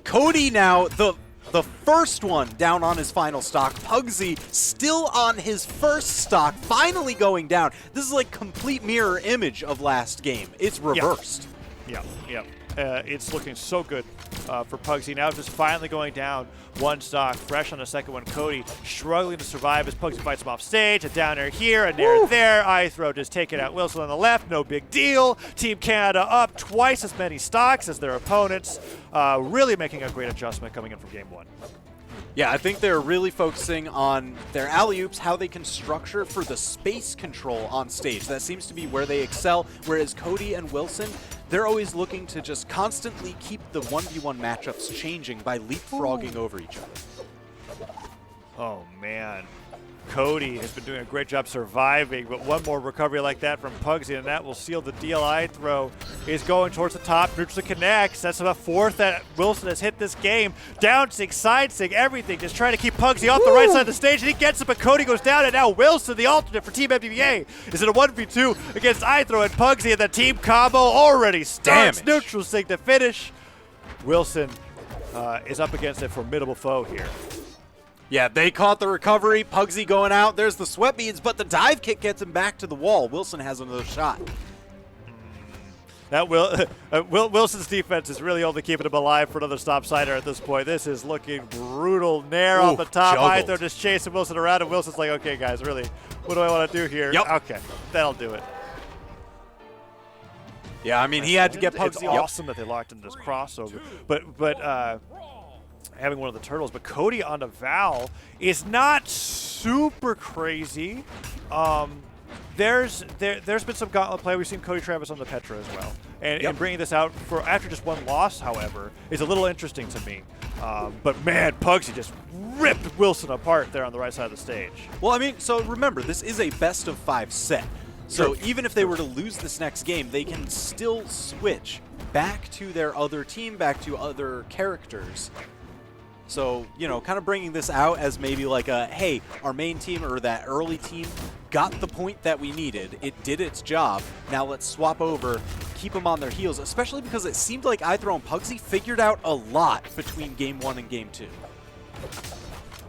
Cody now, the first one down on his final stock. Pugsyxd still on his first stock, finally going down. This is like complete mirror image of last game. It's reversed. Yeah. It's looking so good for Pugsyxd. Now just finally going down 1 stock, fresh on the second one. Cody struggling to survive as Pugsyxd fights him off stage. A down air here, a nair there. iThrowow just taking out Wilson on the left. No big deal. Team Canada up twice as many stocks as their opponents. Really making a great adjustment coming in from game 1. Yeah, I think they're really focusing on their alley-oops, how they can structure for the space control on stage. That seems to be where they excel, whereas Cody and Wilson, they're always looking to just constantly keep the 1v1 matchups changing by leapfrogging over each other. Oh, man. Cody has been doing a great job surviving, but one more recovery like that from Pugsyxd, and that will seal the deal. iThrowow is going towards the top. Neutral connects. That's the 4th that Wilson has hit this game. Downsing, sidesing, everything. Just trying to keep Pugsyxd off the right side of the stage, and he gets it, but Cody goes down, and now Wilson, the alternate for Team MDVA, is in a 1v2 against iThrowow and Pugsyxd, and the team combo already starts. Neutral sig to finish. Wilson is up against a formidable foe here. Yeah, they caught the recovery. Pugsyxd going out. There's the sweat beads, but the dive kick gets him back to the wall. Wilson has another shot. That Wilson's defense is really only keeping him alive for another stop sider at this point. This is looking brutal. Nair off the top. iThrowow just chasing Wilson around, and Wilson's like, okay, guys, really, what do I want to do here? Yep. Okay, that'll do it. Yeah, I mean, he had to get Pugsyxd. It's awesome that they locked in this crossover. But having one of the turtles, but Cody on the Val is not super crazy. There's been some gauntlet play. We've seen Cody Travis on the Petra as well, and bringing this out for after just 1 loss, however, is a little interesting to me. But man, Pugsyxd just ripped Wilson apart there on the right side of the stage. Well, I mean, so remember, this is a best-of-5 set. So even if they were to lose this next game, they can still switch back to their other team, back to other characters. So, you know, kind of bringing this out as maybe like a, hey, our main team or that early team got the point that we needed. It did its job. Now let's swap over, keep them on their heels, especially because it seemed like iThrowow and Pugsyxd figured out a lot between Game 1 and Game 2.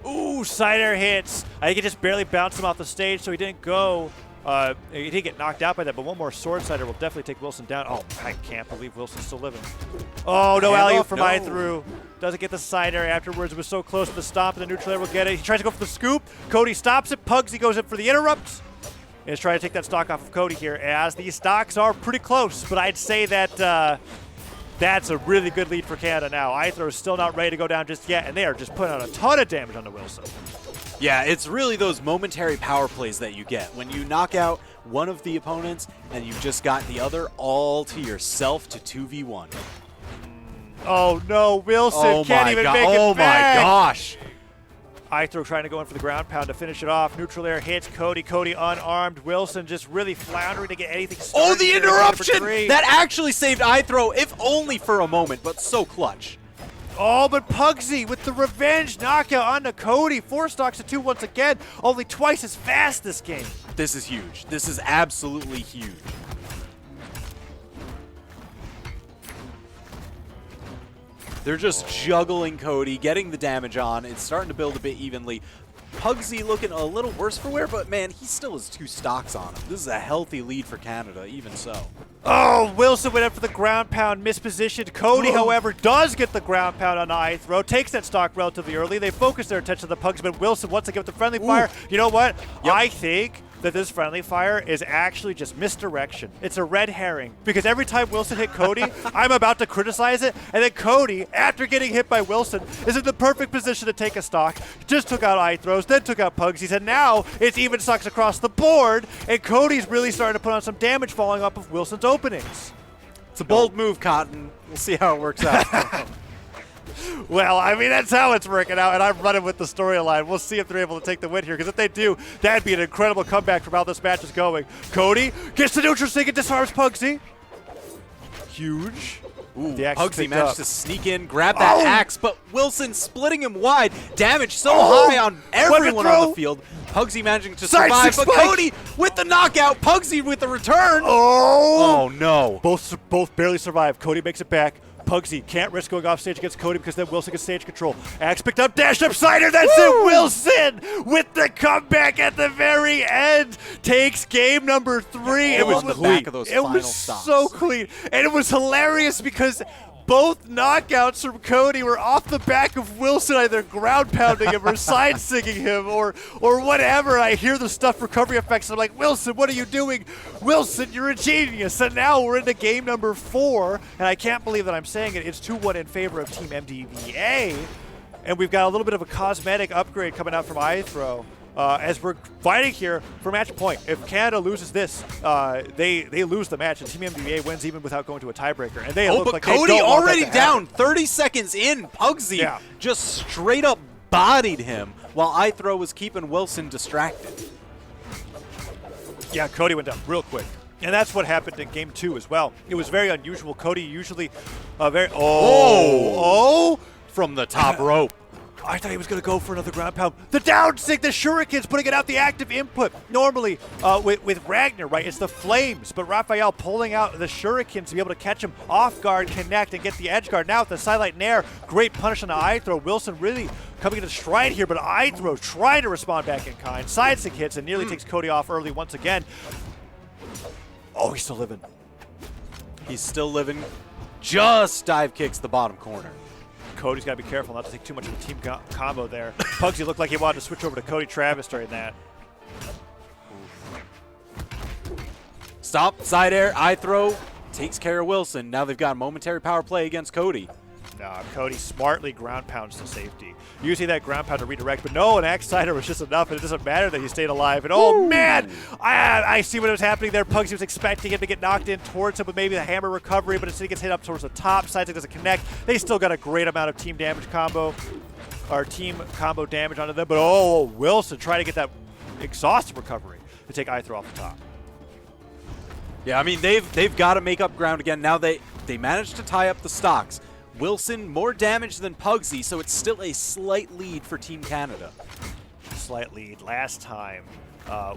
Ooh, side air hits. I think it just barely bounced him off the stage, so he didn't go. He did get knocked out by that, but one more sword sider will definitely take Wilson down. Oh, I can't believe Wilson's still living. Oh, no alley-oop from iThrowow. Doesn't get the side air afterwards. It was so close to the stomp, and the neutral air will get it. He tries to go for the scoop. Cody stops it. Pugsyxd goes in for the interrupt. And is trying to take that stock off of Cody here, as these stocks are pretty close. But I'd say that that's a really good lead for Canada now. iThrowow is still not ready to go down just yet, and they are just putting out a ton of damage onto Wilson. Yeah, it's really those momentary power plays that you get. When you knock out one of the opponents and you've just got the other all to yourself to 2v1. Oh no, Wilson can't even make it back. Oh my gosh. iThrowow trying to go in for the ground pound to finish it off. Neutral air hits Cody. Cody unarmed. Wilson just really floundering to get anything started. Oh, the interruption! That actually saved iThrowow, if only for a moment, but so clutch. Oh, but Pugsyxd with the revenge knockout onto Cody. 4 stocks to 2 once again. Only twice as fast this game. This is huge. This is absolutely huge. They're just juggling Cody, getting the damage on. It's starting to build a bit evenly. Pugsyxd looking a little worse for wear, but man, he still has 2 stocks on him. This is a healthy lead for Canada, even so. Oh, Wilson went up for the ground pound, mispositioned. Cody, however, does get the ground pound on iThrowow, takes that stock relatively early. They focus their attention on the Pugs, but Wilson wants to give the friendly fire. You know what? Yep. I think that this friendly fire is actually just misdirection. It's a red herring, because every time Wilson hit Cody, I'm about to criticize it, and then Cody, after getting hit by Wilson, is in the perfect position to take a stock. Just took out iThrows, then took out Pugsyxd, and now it's even stocks across the board, and Cody's really starting to put on some damage following up of Wilson's openings. It's a bold move, Cotton. We'll see how it works out. Well, I mean, that's how it's working out, and I'm running with the storyline. We'll see if they're able to take the win here, because if they do, that'd be an incredible comeback from how this match is going. Cody gets the neutral stick and disarms Pugsyxd. Huge. Ooh, The axe Pugsyxd picked managed up. to sneak in, grab that axe, but Wilson splitting him wide. Damage so high on everyone on the field. Pugsyxd managing to Side survive, six but spike. Cody with the knockout. Pugsyxd with the return. Oh! Oh, no. Both barely survive. Cody makes it back. Pugsyxd can't risk going off stage against Cody because then Wilson gets stage control. Axe picked up, dashed up, Cider, that's it! Wilson with the comeback at the very end takes game number 3. It was on the back of those It final was stops. so clean. And it was hilarious because both knockouts from Cody were off the back of Wilson, either ground pounding him or side singing him or whatever. I hear the stuff recovery effects. I'm like, Wilson, what are you doing? Wilson, you're a genius. And now we're into game number 4, and I can't believe that I'm saying it. It's 2-1 in favor of Team MDVA, and we've got a little bit of a cosmetic upgrade coming out from iThrowow. As we're fighting here for match point. If Canada loses this, they lose the match, and Team MDVA wins even without going to a tiebreaker. And they look but like Cody they don't want that already to down. happen. 30 seconds in, Pugsyxd just straight up bodied him while iThrowow was keeping Wilson distracted. Yeah, Cody went down real quick. And that's what happened in game 2 as well. It was very unusual. Cody usually From the top rope. I thought he was going to go for another ground pound. The down stick, the shurikens, putting it out the active input. Normally, with Ragnar, right, it's the flames, but Raphael pulling out the shurikens to be able to catch him off guard, connect, and get the edge guard. Now with the sidelight nair, great punish on the iThrow. Wilson really coming into stride here, but iThrow trying to respond back in kind. Side stick hits and nearly takes Cody off early once again. Oh, he's still living. He's still living. Just dive kicks the bottom corner. Cody's got to be careful not to take too much of a team combo there. Pugsyxd looked like he wanted to switch over to Cody Travis during that. Stop, side air, iThrow takes care of Wilson. Now they've got a momentary power play against Cody. Nah, Cody smartly ground pounds to safety. Using that ground pound to redirect, but no, an axe sider was just enough, and it doesn't matter that he stayed alive. And oh man, I see what was happening there. Pugsyxd was expecting him to get knocked in towards him with maybe the hammer recovery, but instead he gets hit up towards the top. Sidestick doesn't connect. They still got a great amount of team damage combo, or team combo damage onto them. But oh, Wilson trying to get that exhaustive recovery to take iThrow off the top. Yeah, I mean they've got to make up ground again. Now they managed to tie up the stocks. Wilson more damage than Pugsyxd, so it's still a slight lead for Team Canada. Slight lead. Last time,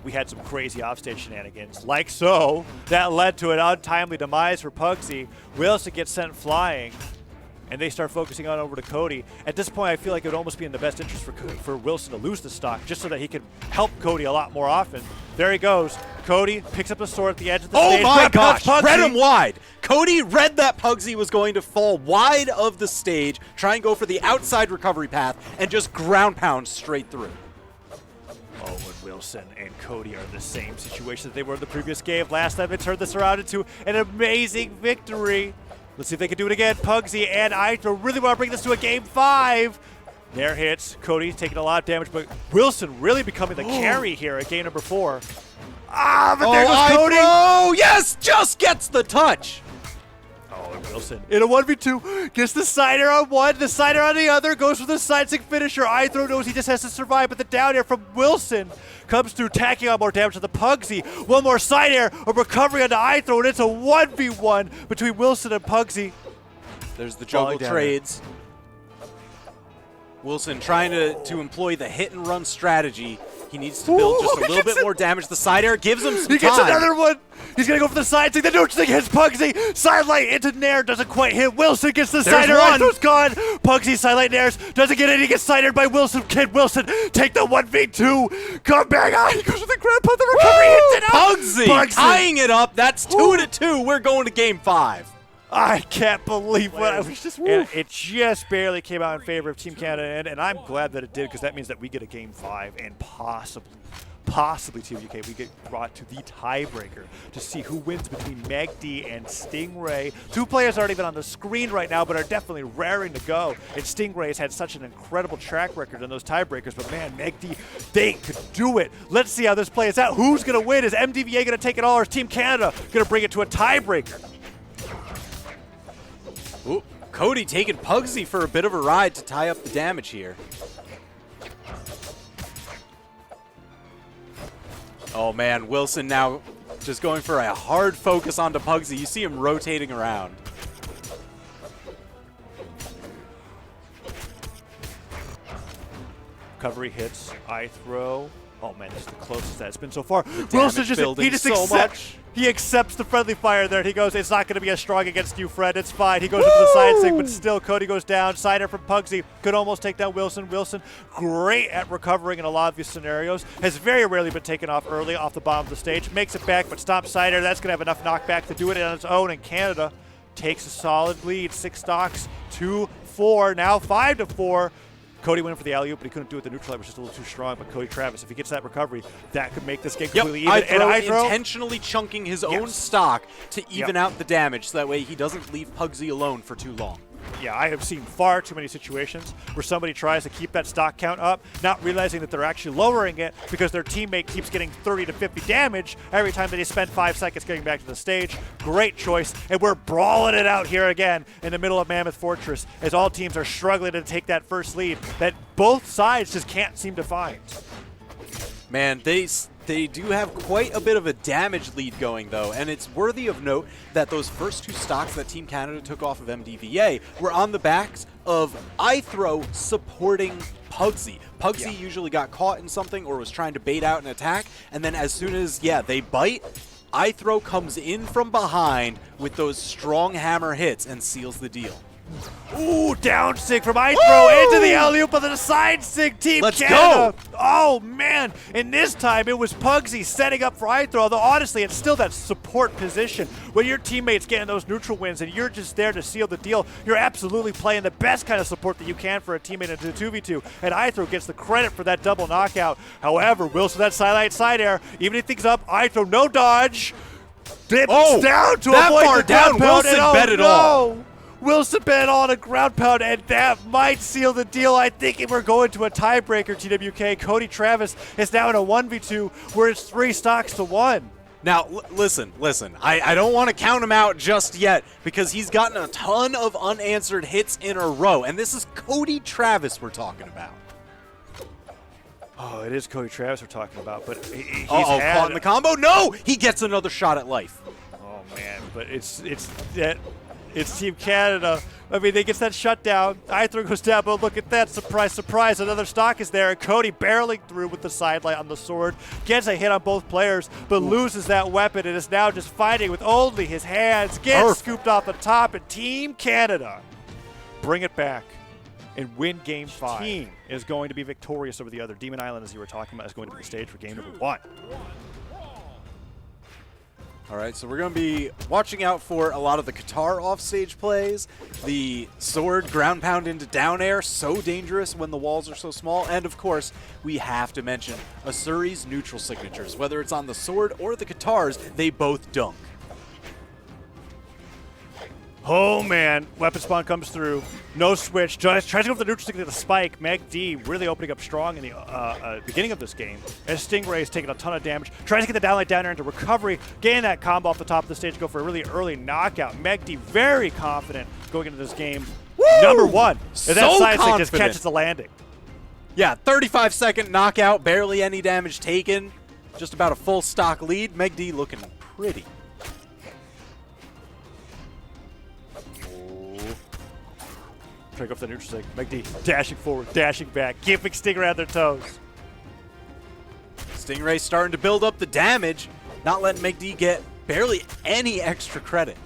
we had some crazy offstage shenanigans, like so. That led to an untimely demise for Pugsyxd. Wilson gets sent flying, and they start focusing on over to Cody. At this point, I feel like it would almost be in the best interest for Wilson to lose the stock, just so that he can help Cody a lot more often. There he goes. Cody picks up the sword at the edge of the stage. Oh my gosh, read him Pugsyxd. wide. Cody read that Pugsyxd was going to fall wide of the stage, try and go for the outside recovery path, and just ground pound straight through. Oh, and Wilson and Cody are in the same situation that they were in the previous game. Last time they turned this around into an amazing victory. Let's see if they can do it again. Pugsyxd and iThrow really want to bring this to a game 5. There hits. Cody taking a lot of damage, but Wilson really becoming the carry here at game number 4. Ah, but there goes Cody. Oh, yes, just gets the touch. Oh, and Wilson in a 1v2 gets the sider on one, the sider on the other, goes for the side stick finisher. iThrow knows he just has to survive, but the down air from Wilson comes through, tacking on more damage to the Pugsyxd. One more side air, a recovery onto iThrow, and it's a 1v1 between Wilson and Pugsyxd. There's the juggle trades. Wilson trying to employ the hit and run strategy. He needs to build just a little bit more damage. The side air gives him some time. He gets another one. He's going to go for the side thing. The neutral thing hits Pugsyxd. Sidelight into Nair. Doesn't quite hit. Wilson gets the side air. Isidroo's gone. Pugsyxd sidelight Nairs. Doesn't get it. He gets side aired by Wilson. Kid Wilson take the 1v2. Come back. He goes with the grab punt. The recovery hits it up. Pugsyxd tying it up. That's 2-2. We're going to game 5. I can't believe what I was just. And it just barely came out in favor of Team Canada, and I'm glad that it did, because that means that we get a game 5 and possibly Team UK, we get brought to the tiebreaker to see who wins between megD and Stingray. 2 players aren't even on the screen right now, but are definitely raring to go. And Stingray has had such an incredible track record in those tiebreakers, but man, megD, they could do it. Let's see how this plays out. Who's going to win? Is MDVA going to take it all, or is Team Canada going to bring it to a tiebreaker? Ooh, Cody taking Pugsyxd for a bit of a ride to tie up the damage here. Oh man, Wilson now just going for a hard focus onto Pugsyxd. You see him rotating around. Recovery hits, iThrowow. Oh man, this is the closest that's been so far. Wilson he accepts the friendly fire there. He goes, it's not going to be as strong against you, Fred. It's fine. He goes into the side stick, but still Cody goes down. Side air from Pugsyxd could almost take down Wilson. Wilson, great at recovering in a lot of these scenarios. Has very rarely been taken off early off the bottom of the stage. Makes it back, but stomps side air. That's going to have enough knockback to do it on its own. And Canada takes a solid lead. 6 stocks, 2-4, now 5-4. Cody went for the alley-oop, but he couldn't do it. The neutral light was just a little too strong. But Cody Travis, if he gets that recovery, that could make this game completely even. And iThrowow intentionally chunking his own stock to even out the damage, so that way he doesn't leave Pugsyxd alone for too long. Yeah, I have seen far too many situations where somebody tries to keep that stock count up, not realizing that they're actually lowering it because their teammate keeps getting 30 to 50 damage every time that they spend 5 seconds getting back to the stage. Great choice, and we're brawling it out here again in the middle of Mammoth Fortress as all teams are struggling to take that first lead that both sides just can't seem to find. Man, they do have quite a bit of a damage lead going, though, and it's worthy of note that those first 2 stocks that Team Canada took off of MDVA were on the backs of iThrowow supporting Pugsyxd. Pugsyxd usually got caught in something or was trying to bait out an attack, and then as soon as, they bite, iThrowow comes in from behind with those strong hammer hits and seals the deal. Ooh, down sig from iThrowow into the alley-oop, but the side sig Team Canada. Go! Oh, man. And this time, it was Pugsyxd setting up for iThrowow, although honestly, it's still that support position. When your teammate's getting those neutral wins and you're just there to seal the deal, you're absolutely playing the best kind of support that you can for a teammate into a 2v2. And iThrowow gets the credit for that double knockout. However, Wilson, that sidelight side air, even if he thinks up, iThrowow, no dodge. Dips down to that avoid far the down. Wilson bet it all. Wilson bet on a ground pound, and that might seal the deal. I think we're going to a tiebreaker, TWK. Cody Travis is now in a 1v2 where it's 3 stocks to 1. Now, listen. I don't want to count him out just yet because he's gotten a ton of unanswered hits in a row, and this is Cody Travis we're talking about. Oh, it is Cody Travis we're talking about, but he's caught in the combo. No, he gets another shot at life. Oh man, but it's Team Canada. I mean, they get that shutdown. iThrowow goes down, but look at that. Surprise, surprise. Another stock is there. And Cody barreling through with the sidelight on the sword. Gets a hit on both players, but loses that weapon and is now just fighting with only his hands. Gets scooped off the top, and Team Canada bring it back and win Game 5. Team is going to be victorious over the other. Demon Island, as you were talking about, is going to be the stage for Game number 1. All right, so we're going to be watching out for a lot of the Qatar offstage plays, the sword ground pound into down air, so dangerous when the walls are so small, and of course, we have to mention Asuri's neutral signatures. Whether it's on the sword or the Qatars, they both dunk. Oh man, weapon spawn comes through. No switch. Tries to go for the neutral stick to the spike. megD really opening up strong in the beginning of this game. As Stingray is taking a ton of damage. Tries to get the downlight down there into recovery. Getting that combo off the top of the stage to go for a really early knockout. megD very confident going into this game. Woo! Number 1. So and that side confident. stick just catches the landing. Yeah, 35-second knockout. Barely any damage taken. Just about a full stock lead. megD looking pretty. Trying to go for the neutral stick. megD dashing forward, dashing back, keeping Stingray on their toes. Stingray starting to build up the damage, not letting megD get barely any extra credit.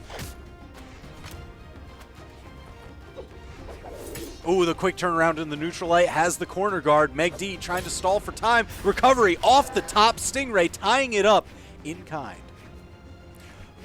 Ooh, the quick turnaround in the neutral light has the corner guard. megD trying to stall for time. Recovery off the top. Stingray tying it up in kind.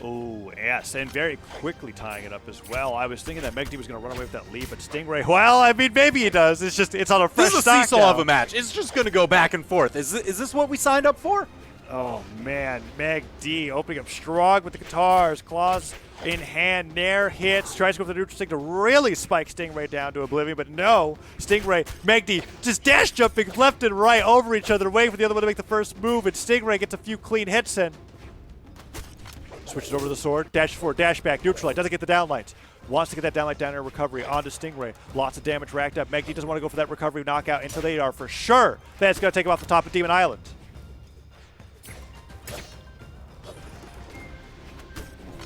Oh, yes, and very quickly tying it up as well. I was thinking that megD was going to run away with that lead, but Stingray, well, I mean, maybe he does. It's just, it's on a fresh This is a stock seesaw now. of a match. It's just going to go back and forth. Is this what we signed up for? Oh, man, megD opening up strong with the guitars, claws in hand, Nair hits, tries to go for the neutral stick to really spike Stingray down to oblivion, but no, Stingray, megD just dash jumping left and right over each other, waiting for the other one to make the first move, and Stingray gets a few clean hits in. Switches over to the sword, dash forward, dash back, neutral light, doesn't get the downlights. Wants to get that downlight down air recovery onto Stingray. Lots of damage racked up. megD doesn't want to go for that recovery knockout until they are for sure that's going to take him off the top of Demon Island.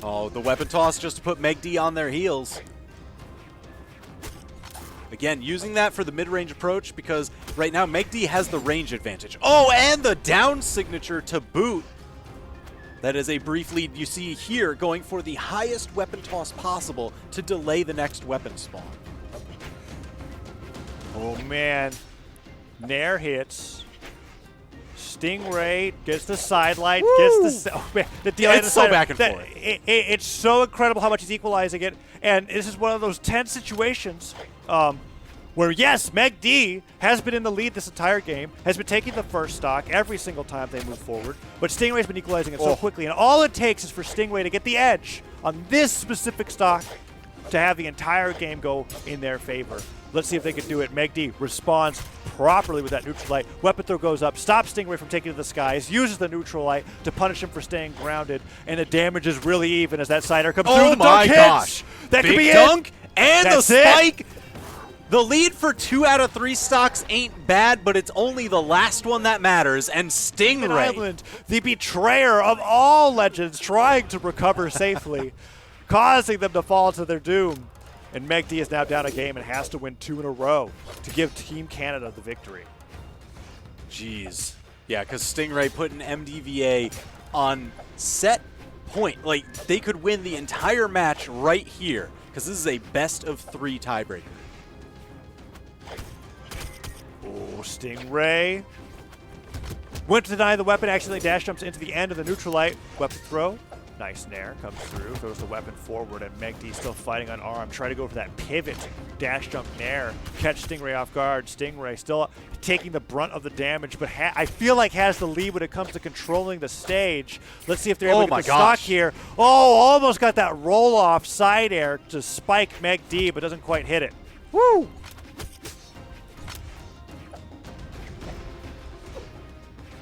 Oh, the weapon toss just to put megD on their heels. Again, using that for the mid-range approach because right now megD has the range advantage. Oh, and the down signature to boot. That is a brief lead you see here, going for the highest weapon toss possible to delay the next weapon spawn. Oh, man. Nair hits. Stingray gets the sidelight, gets the... Oh, man. The DI It's so back and forth. It's so incredible how much he's equalizing it. And this is one of those tense situations where, yes, megD has been in the lead this entire game, has been taking the first stock every single time they move forward, but Stingray's been equalizing it so quickly, and all it takes is for Stingray to get the edge on this specific stock to have the entire game go in their favor. Let's see if they can do it. megD responds properly with that neutral light. Weapon throw goes up, stops Stingray from taking to the skies, uses the neutral light to punish him for staying grounded, and the damage is really even as that side air comes through. Oh The my dunk gosh. hits. That Big could be dunk it. and That's the spike. it. The lead for 2 out of 3 stocks ain't bad, but it's only the last one that matters, and Stingray. Island, the betrayer of all legends, trying to recover safely, causing them to fall to their doom. And megD is now down a game and has to win 2 in a row to give Team Canada the victory. Jeez. Yeah, because Stingray putting MDVA on set point. Like, they could win the entire match right here, because this is a best-of-3 tiebreaker. Oh, Stingray went to deny the weapon, accidentally dash jumps into the end of the neutral light. Weapon throw. Nice Nair comes through, throws the weapon forward, and megD still fighting on arm. Try to go for that pivot, dash jump Nair, catch Stingray off guard. Stingray still taking the brunt of the damage, but I feel like has the lead when it comes to controlling the stage. Let's see if they're able to get the stock here. Oh, almost got that roll-off side air to spike megD, but doesn't quite hit it. Woo!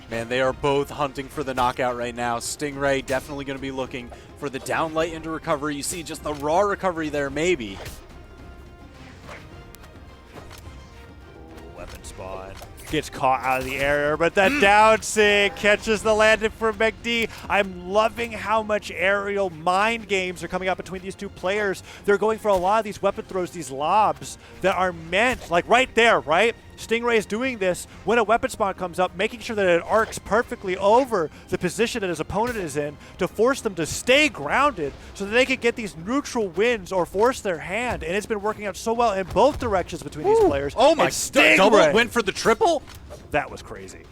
Man, they are both hunting for the knockout right now. Stingray definitely going to be looking for the downlight into recovery. You see just the raw recovery there, maybe. Weapon spawn. Gets caught out of the air, but that down sig catches the landing for megD. I'm loving how much aerial mind games are coming out between these two players. They're going for a lot of these weapon throws, these lobs that are meant, like right there, right? Stingray is doing this when a weapon spawn comes up, making sure that it arcs perfectly over the position that his opponent is in to force them to stay grounded so that they can get these neutral wins or force their hand. And it's been working out so well in both directions between these players. Oh my, double win for the triple? That was crazy.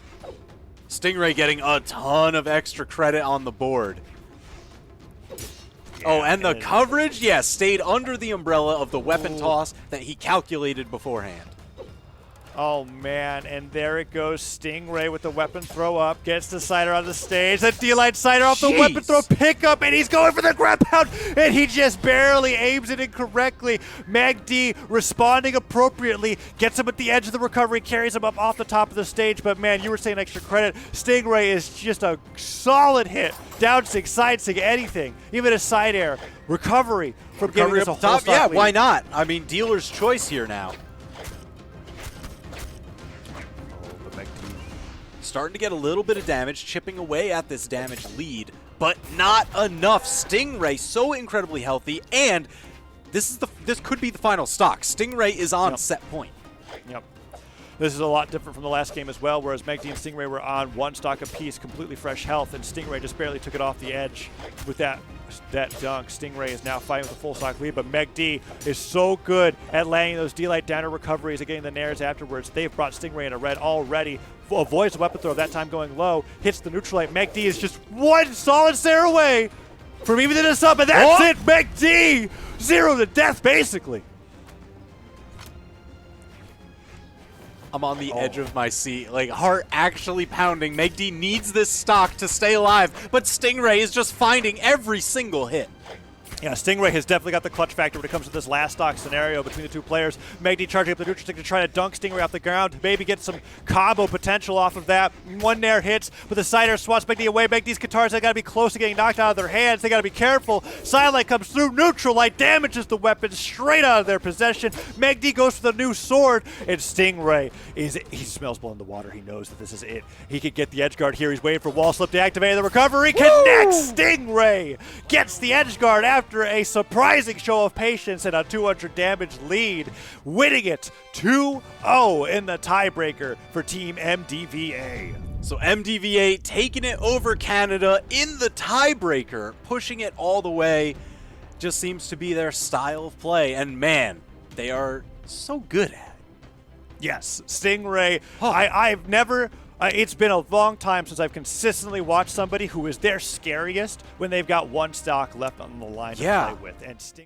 Stingray getting a ton of extra credit on the board. Oh, and the coverage, yes, stayed under the umbrella of the weapon toss that he calculated beforehand. Oh, man, and there it goes. Stingray with the weapon throw up, gets the sider on the stage. That D-line sider off the weapon throw pickup, and he's going for the grab pound, and he just barely aims it incorrectly. megD responding appropriately, gets him at the edge of the recovery, carries him up off the top of the stage, but man, you were saying extra credit. Stingray is just a solid hit. Down sig, side sig, anything. Even a side air. Recovery from giving us a whole stock Yeah, lead. why not? I mean, dealer's choice here now. Starting to get a little bit of damage, chipping away at this damage lead, but not enough. Stingray so incredibly healthy, and this could be the final stock. Stingray is on Yep. set point. Yep. This is a lot different from the last game as well, whereas megD and Stingray were on one stock apiece, completely fresh health, and Stingray just barely took it off the edge with that dunk. Stingray is now fighting with a full stock lead, but megD is so good at laying those D-Light downer recoveries and getting the nairs afterwards. They've brought Stingray in a red already. Avoids the weapon throw, that time going low, hits the neutral light. megD is just one solid stare away from even this up, and that's it! megD! 0 to death, basically. I'm on the edge of my seat, like heart actually pounding. megD needs this stock to stay alive, but Stingray is just finding every single hit. Yeah, Stingray has definitely got the clutch factor when it comes to this last stock scenario between the two players. megD charging up the neutral stick to try to dunk Stingray off the ground, maybe get some combo potential off of that. One nair hits, but the side air swats megD away. megD's guitars, they got to be close to getting knocked out of their hands. They got to be careful. Silent comes through, neutral light damages the weapon straight out of their possession. megD goes for the new sword, and Stingray he smells blood in the water. He knows that this is it. He could get the edge guard here. He's waiting for wall slip to activate the recovery. Connects. Stingray gets the edge guard after a surprising show of patience and a 200 damage lead, winning it 2-0 in the tiebreaker for Team MDVA. So MDVA taking it over Canada in the tiebreaker, pushing it all the way. Just seems to be their style of play, and man, they are so good at it. Yes, Stingray. I've never. It's been a long time since I've consistently watched somebody who is their scariest when they've got one stock left on the line to play with. And